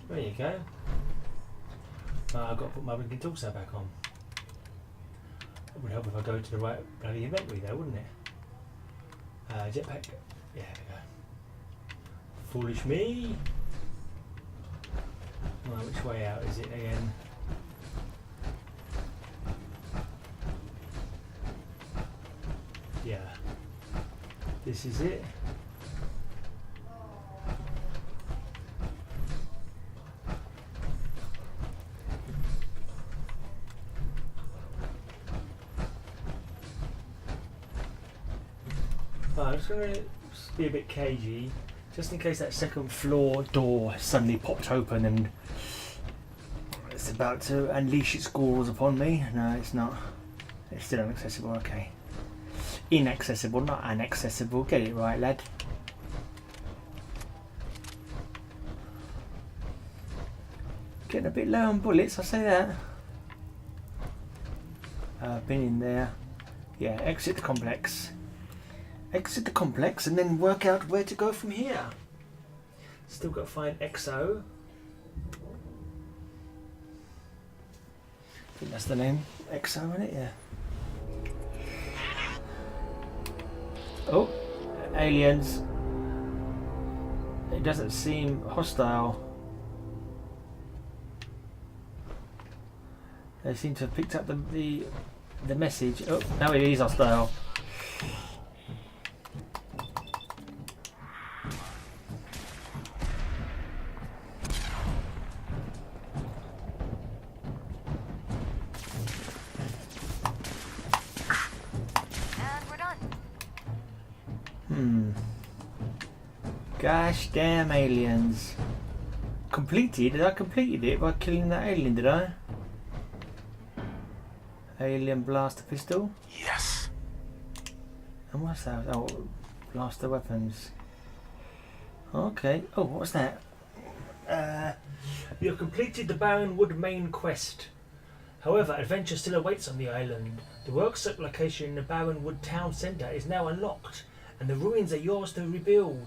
There you go. I've got to put my blinking torso back on. It would help if I go to the right bloody inventory though, wouldn't it? Jetpack. Yeah, there we go. Foolish me. Well, which way out is it again? Yeah. This is it. I'm just going to be a bit cagey, just in case that second floor door suddenly popped open and it's about to unleash its gauls upon me. No, it's not. It's still inaccessible, okay. Inaccessible, not inaccessible. Get it right, lad. Getting a bit low on bullets, I'll say that. I've been in there. Yeah, exit the complex. Exit the complex and then work out where to go from here. Still got to find XO. I think that's the name. XO, isn't it? Yeah. Oh, aliens. It doesn't seem hostile. They seem to have picked up the message. Oh, now it is hostile. Gosh damn aliens. Completed? I completed it by killing that alien, did I? Alien blaster pistol? Yes. And what's that? Oh, blaster weapons. Okay. Oh, what's that? You've completed the Barrenwood main quest. However, adventure still awaits on the island. The workshop location in the Barrenwood town centre is now unlocked, and the ruins are yours to rebuild.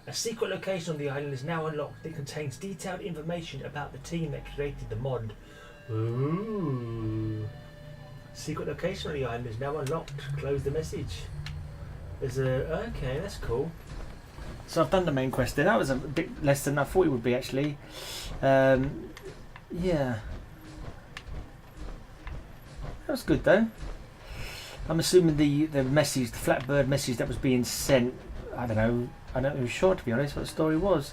A secret location on the island is now unlocked that contains detailed information about the team that created the mod. Ooh. Secret location on the island is now unlocked. Close the message. There's a... Okay, that's cool. So I've done the main quest there. That was a bit less than I thought it would be actually. Yeah. That was good though. I'm assuming the message, the Flatbird message that was being sent, I don't know, I'm not even sure to be honest what the story was.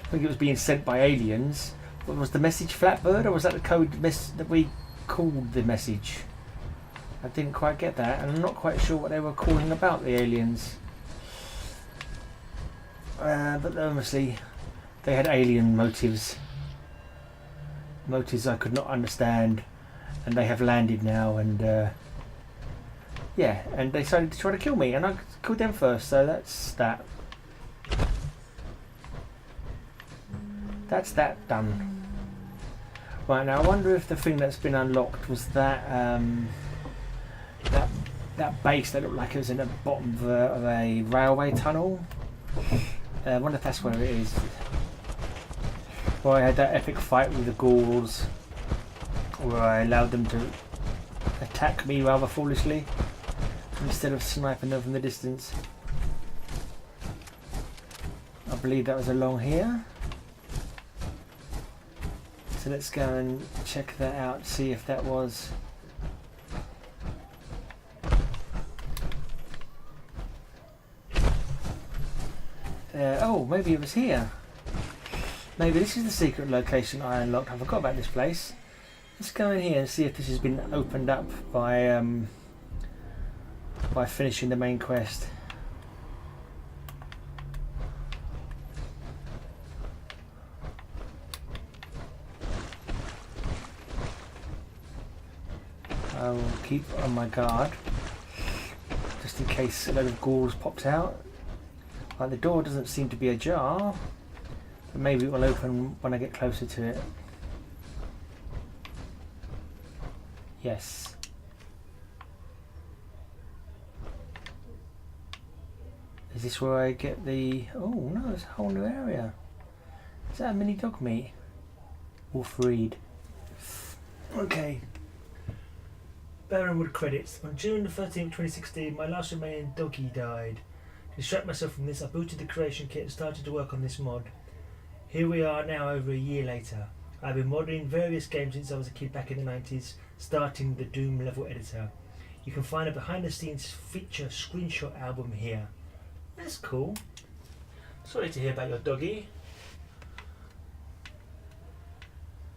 I think it was being sent by aliens. What was the message, Flatbird, or was that the code that we called the message? I didn't quite get that, and I'm not quite sure what they were calling about, the aliens. But obviously they had alien motives. Motives I could not understand, and they have landed now, and yeah, and they decided to try to kill me, and I killed them first, so that's that. That's that done. Right, now I wonder if the thing that's been unlocked was that that base that looked like it was in the bottom of a railway tunnel. I wonder if that's where it is. Where I had that epic fight with the ghouls, where I allowed them to attack me rather foolishly instead of sniping them from the distance. believe that was along here. So let's go and check that out, see if that was... oh, maybe it was here. Maybe this is the secret location I unlocked. I forgot about this place. Let's go in here and see if this has been opened up by finishing the main quest. I will keep on my guard just in case a load of ghouls popped out. Like, the door doesn't seem to be ajar, but maybe it will open when I get closer to it. Yes. Is this where I get the... Oh no, there's a whole new area. Is that a mini dog meat? Wolf Reed. Okay. Barrenwood credits. On June the 13th, 2016, my last remaining doggy died. To distract myself from this, I booted the creation kit and started to work on this mod. Here we are now, over a year later. I've been modding various games since I was a kid back in the 90s, starting the Doom level editor. You can find a behind the scenes feature screenshot album here. That's cool. Sorry to hear about your doggy.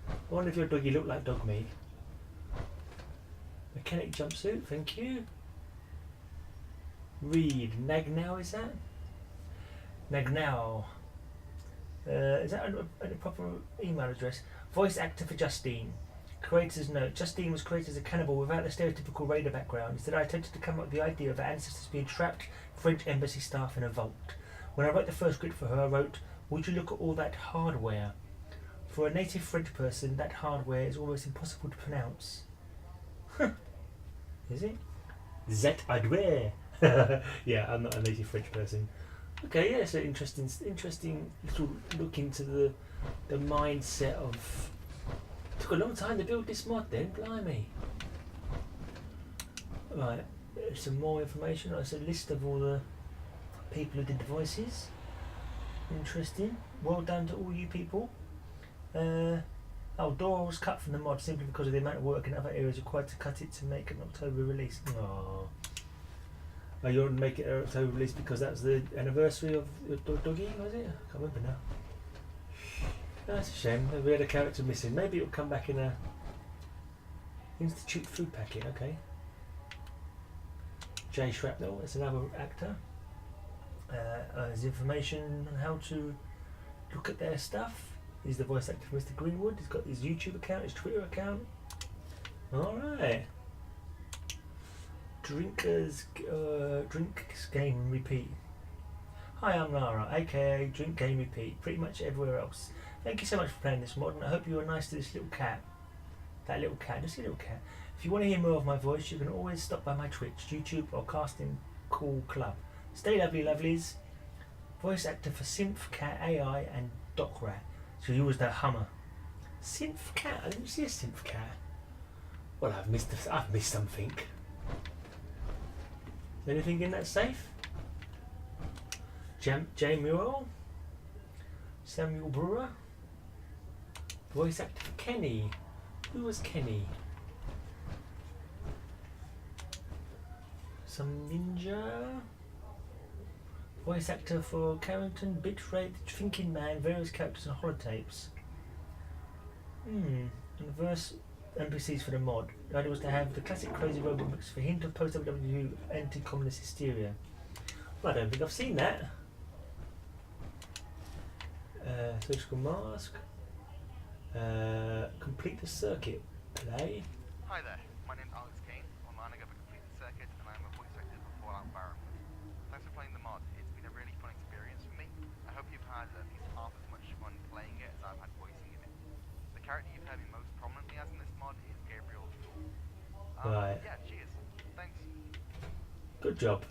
I wonder if your doggy looked like dog meat. Mechanic jumpsuit, thank you. Read, Nagnau is that? Nagnau. Is that a proper email address? Voice actor for Justine. Creator's note. Justine was created as a cannibal without the stereotypical raider background. Instead, I attempted to come up with the idea of her ancestors being trapped French embassy staff in a vault. When I wrote the first script for her, I wrote, "Would you look at all that hardware?" For a native French person, that hardware is almost impossible to pronounce. Is it? That hardware. Yeah, I'm not a native French person. Okay, yeah, so interesting little look into the mindset of. Took a long time to build this mod, then, blimey. Right, some more information. It's a list of all the people who did the voices. Interesting. Well done to all you people. Dora was cut from the mod simply because of the amount of work in other areas required to cut it to make an October release. Aww. Oh, you want to make it an October release because that's the anniversary of your doggy, was it? I can't remember now. That's a shame. We had a character missing. Maybe it'll come back in a Institute food packet. Okay. Jay Shrapnel, that's another actor. There's information on how to look at their stuff. He's the voice actor for Mr. Greenwood. He's got his YouTube account, his Twitter account. Alright. Drinks, Game and Repeat. Hi, I'm Lara, aka Drink Game Repeat, pretty much everywhere else. Thank you so much for playing this mod, and I hope you were nice to this little cat. That little cat, just a little cat. If you want to hear more of my voice, you can always stop by my Twitch, YouTube, or Casting Call Club. Stay lovely, lovelies. Voice actor for Synth Cat AI and Doc Rat. So you was that Hummer. Synth Cat? I didn't see a Synth Cat. Well, I've missed something. Is anything in that safe? Jay Murrell? Samuel Brewer? Voice actor for Kenny. Who was Kenny? Some ninja? Voice actor for Carrington, Bitrate, Thinking Man, various characters and holotapes. And verse NPCs for the mod. The idea was to have the classic crazy robot mix for hint of post-WW anti-communist hysteria. Well, I don't think I've seen that. Surgical mask. Complete the circuit. Play. Hi there, my name's Alex Kane. Online I got a complete circuit and I'm a voice actor for Fallout Barrenwood. Thanks for playing the mod. It's been a really fun experience for me. I hope you've had at least half as much fun playing it as I've had voicing in it. The character you've heard me most prominently as in this mod is Gabriel Tool. Right. Yeah, cheers. Thanks. Good job.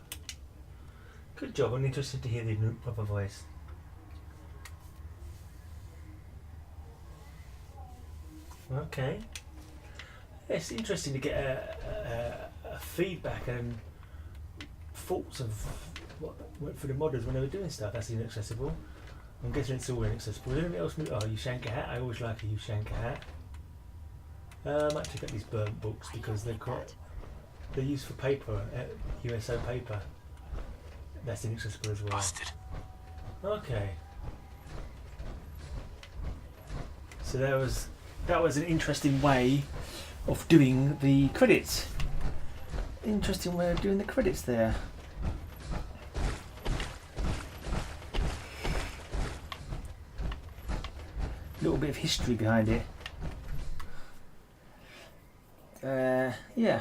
Good job. I'm interested to hear the proper voice. Okay. It's interesting to get a feedback and thoughts of what went for the modders when they were doing stuff. That's inaccessible. I'm guessing it's all inaccessible. Is there anything else? Oh, Ushanka hat. I always like a Ushanka hat. I might check out these burnt books because they're used for paper, USO paper. That's inaccessible as well. Busted. Okay. So that was an interesting way of doing the credits. Interesting way of doing the credits there. A little bit of history behind it. Yeah.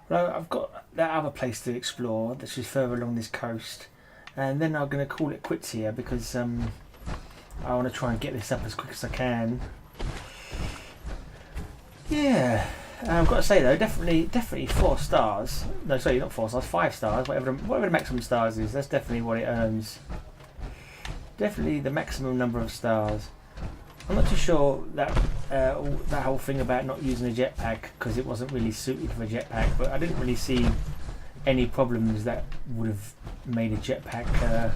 Well, I've got that other place to explore that's just further along this coast, and then I'm going to call it quits here because I want to try and get this up as quick as I can. Yeah, I've got to say though, definitely 4 stars. No, sorry, not 4 stars, 5 stars. Whatever the maximum stars is, that's definitely what it earns. Definitely the maximum number of stars. I'm not too sure that that whole thing about not using a jetpack because it wasn't really suited for a jetpack, but I didn't really see any problems that would have made a jetpack a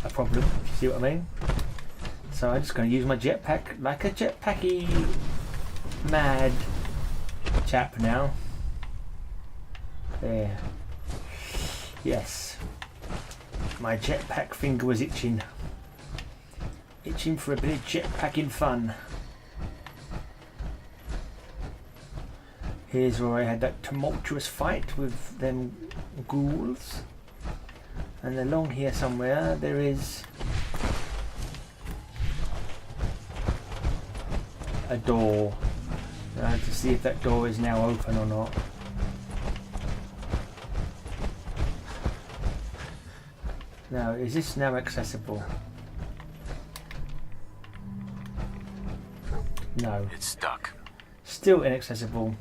problem, if you see what I mean. So I'm just going to use my jetpack like a jetpacky mad chap now. There. Yes. My jetpack finger was itching. Itching for a bit of jetpacking fun. Here's where I had that tumultuous fight with them ghouls. And along here somewhere there is a door. To see if that door is now open or not. Now, is this now accessible? No. It's stuck. Still inaccessible.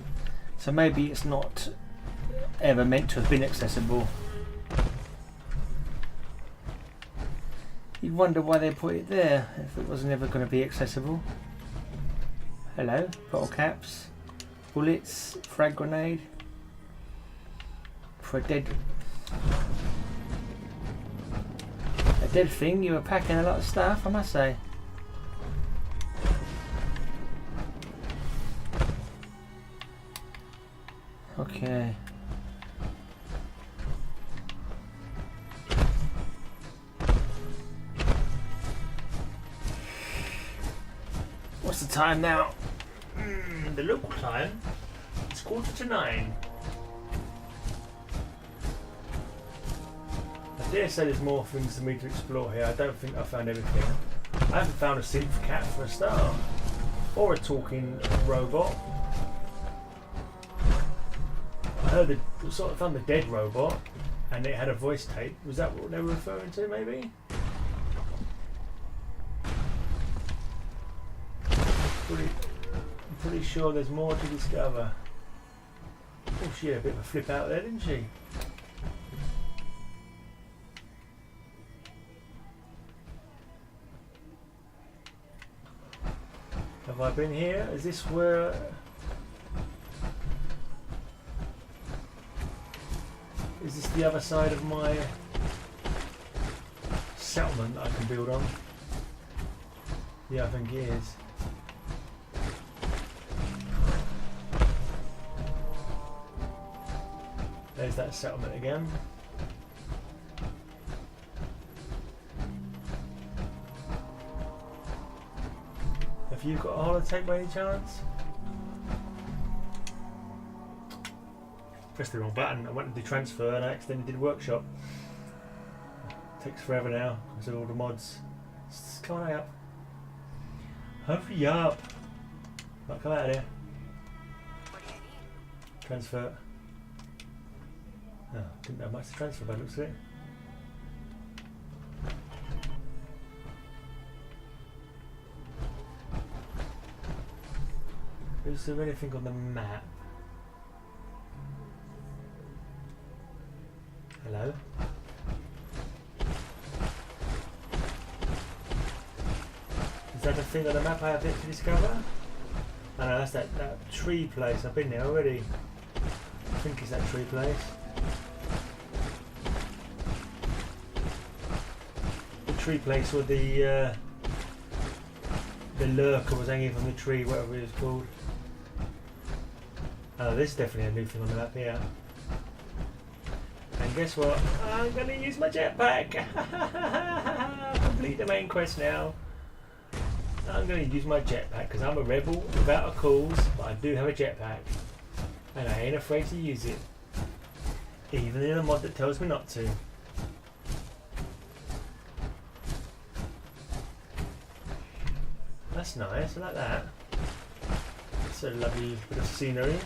So maybe it's not ever meant to have been accessible. You'd wonder why they put it there if it wasn't ever going to be accessible. Hello, bottle caps, bullets, frag grenade. For a dead thing, you were packing a lot of stuff, I must say. Okay. What's the time now? The local time? It's 9:15. I dare say there's more things for me to explore here. I don't think I found everything. I haven't found a synth cat for a start. Or a talking robot. I heard found the dead robot and it had a voice tape. Was that what they were referring to, maybe? I'm pretty sure there's more to discover. Oh, she had a bit of a flip out there, didn't she? Have I been here? Is this where... Is this the other side of my settlement that I can build on? Yeah, I think it is. There's that settlement again. Have you got a holotape by any chance? Pressed the wrong button. I went to do transfer and I accidentally did workshop. Takes forever now because of all the mods. Come on up. Hurry up. Right, come out of here. Transfer. Oh, didn't have much to transfer by the looks of it. Is there anything on the map? Hello? Is that the thing on the map I have yet to discover? Oh no, that's that tree place. I've been there already. I think it's that tree place. tree place where the lurker was hanging from the tree, whatever it was called. Oh, this is definitely a new thing on the map here. And guess what? I'm going to use my jetpack! Complete the main quest now. I'm going to use my jetpack because I'm a rebel without a cause, but I do have a jetpack. And I ain't afraid to use it. Even in a mod that tells me not to. That's nice, I like that. It's a lovely bit of scenery.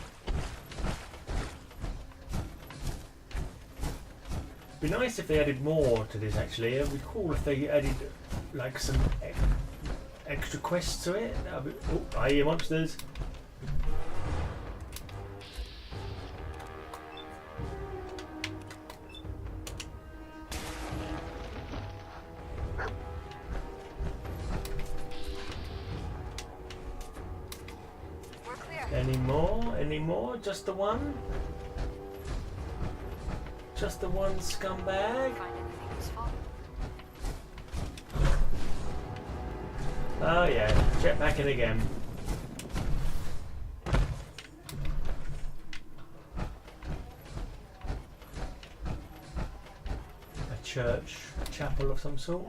It'd be nice if they added more to this actually. It'd be cool if they added like some extra quests to it. That'd be, oh, I hear monsters. Any more? Any more? Just the one? Just the one scumbag? Oh yeah, jetpacking again. A church, a chapel of some sort.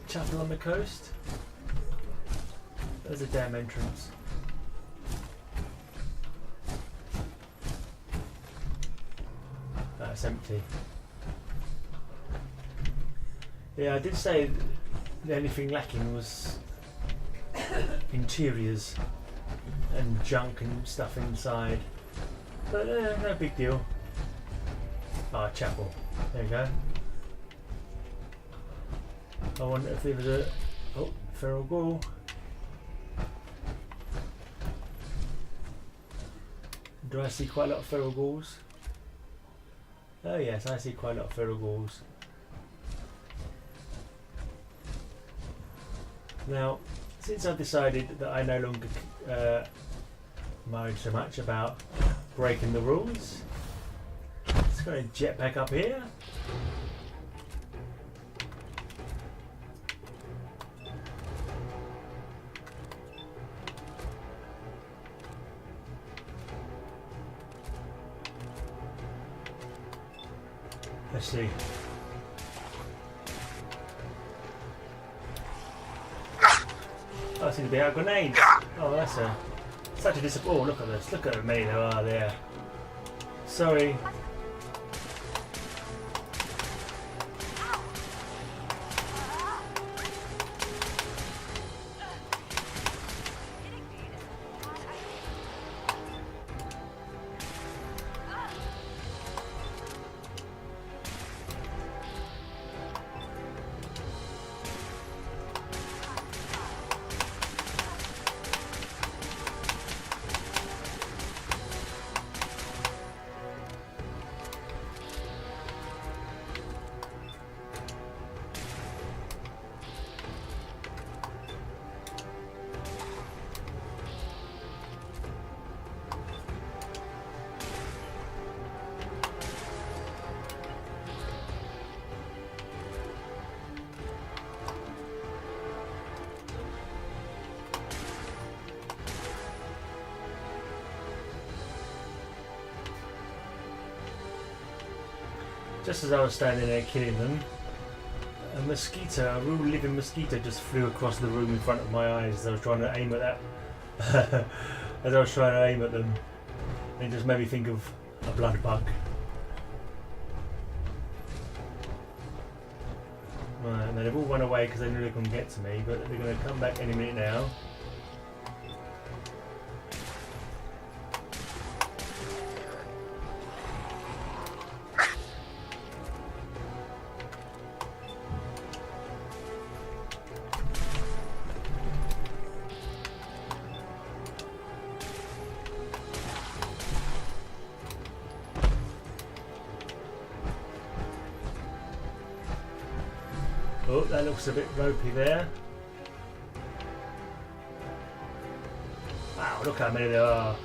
Chapel on the coast. There's a damn entrance. That's empty. Yeah, I did say the only thing lacking was interiors and junk and stuff inside. But no big deal. Ah, chapel. There you go. I wonder if there was a... oh, feral ghoul. Do I see quite a lot of feral ghouls? Oh yes, I see quite a lot of feral ghouls. Now, since I've decided that I no longer mind so much about breaking the rules, just going to jet back up here. Let's see. Oh, I seem to be out of grenades. Oh, that's such a disappointment. Oh, look at this. Look at how many there are there. Sorry. Just as I was standing there killing them, a mosquito, a real living mosquito, just flew across the room in front of my eyes as I was trying to aim at that. As I was trying to aim at them, it just made me think of a blood bug. Right, and they've all run away because they knew they couldn't get to me, but they're going to come back any minute now. Oh, that looks a bit ropey there. Wow, look how many there are.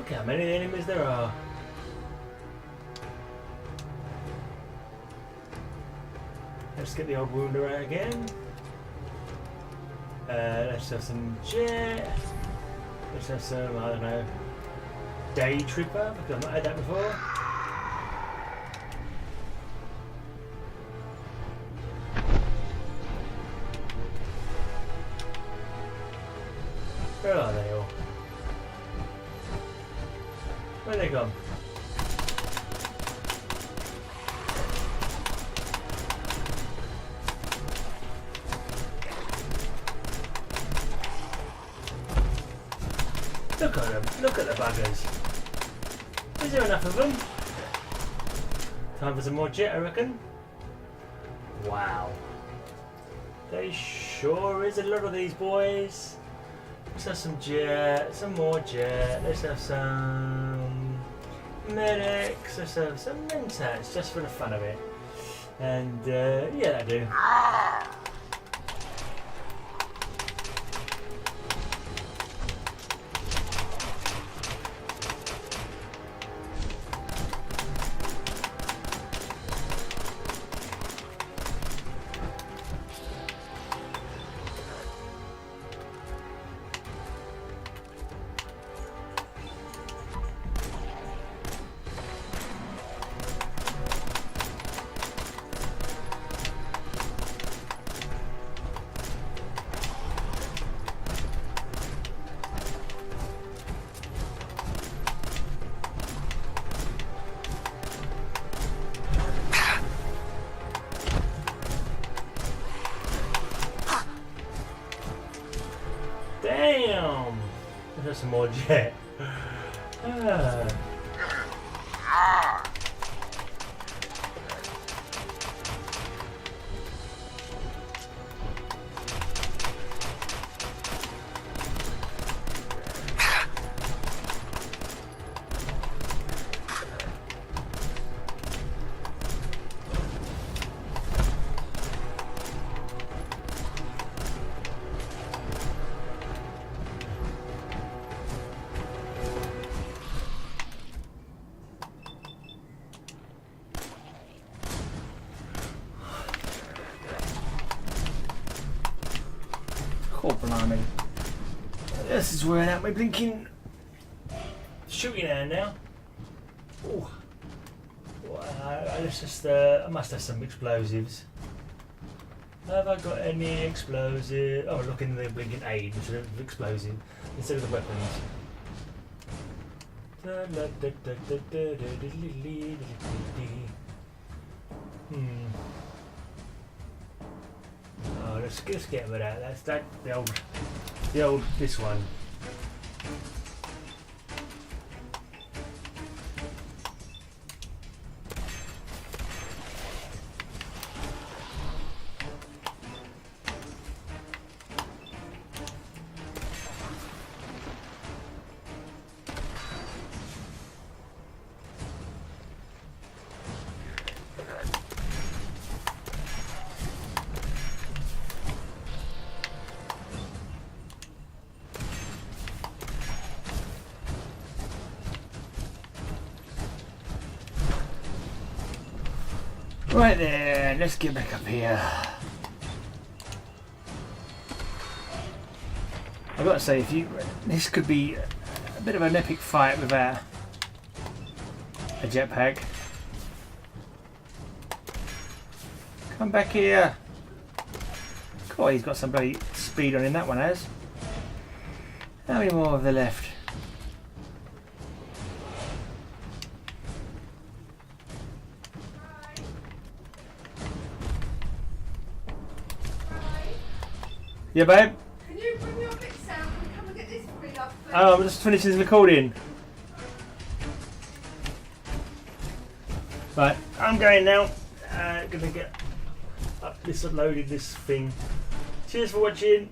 Look how many enemies there are. Let's get the old wounded out again. Let's have some jet. Let's have some, I don't know, day tripper, because I've not had that before. Where are they all? Where they gone? Look at them, look at the buggers. Is there enough of them? Time for some more jet, I reckon. Wow. There sure is a lot of these boys. Let's have some jet, some more jet. Let's have some medics. Let's have some mentats just for the fun of it. And yeah, that'll do. Damn! There's some more jet. Oh, blimey. This is wearing out my blinking shooting hand now. Ooh. Let's just, I must have some explosives. Have I got any explosives? Oh, look in the blinking aid instead of explosive, instead of the weapons. Oh, let's get rid of that. That's the old this one. Right there, let's get back up here. I've got to say, this could be a bit of an epic fight without a jetpack. Come back here. God, he's got some bloody speed on him, that one has. How many more have there left? Yeah, babe? Can you bring your bits out and come and get this for me, love, please? Oh, I'm just finishing this recording. Right, I'm going now. Gonna get up this, uploaded this thing. Cheers for watching.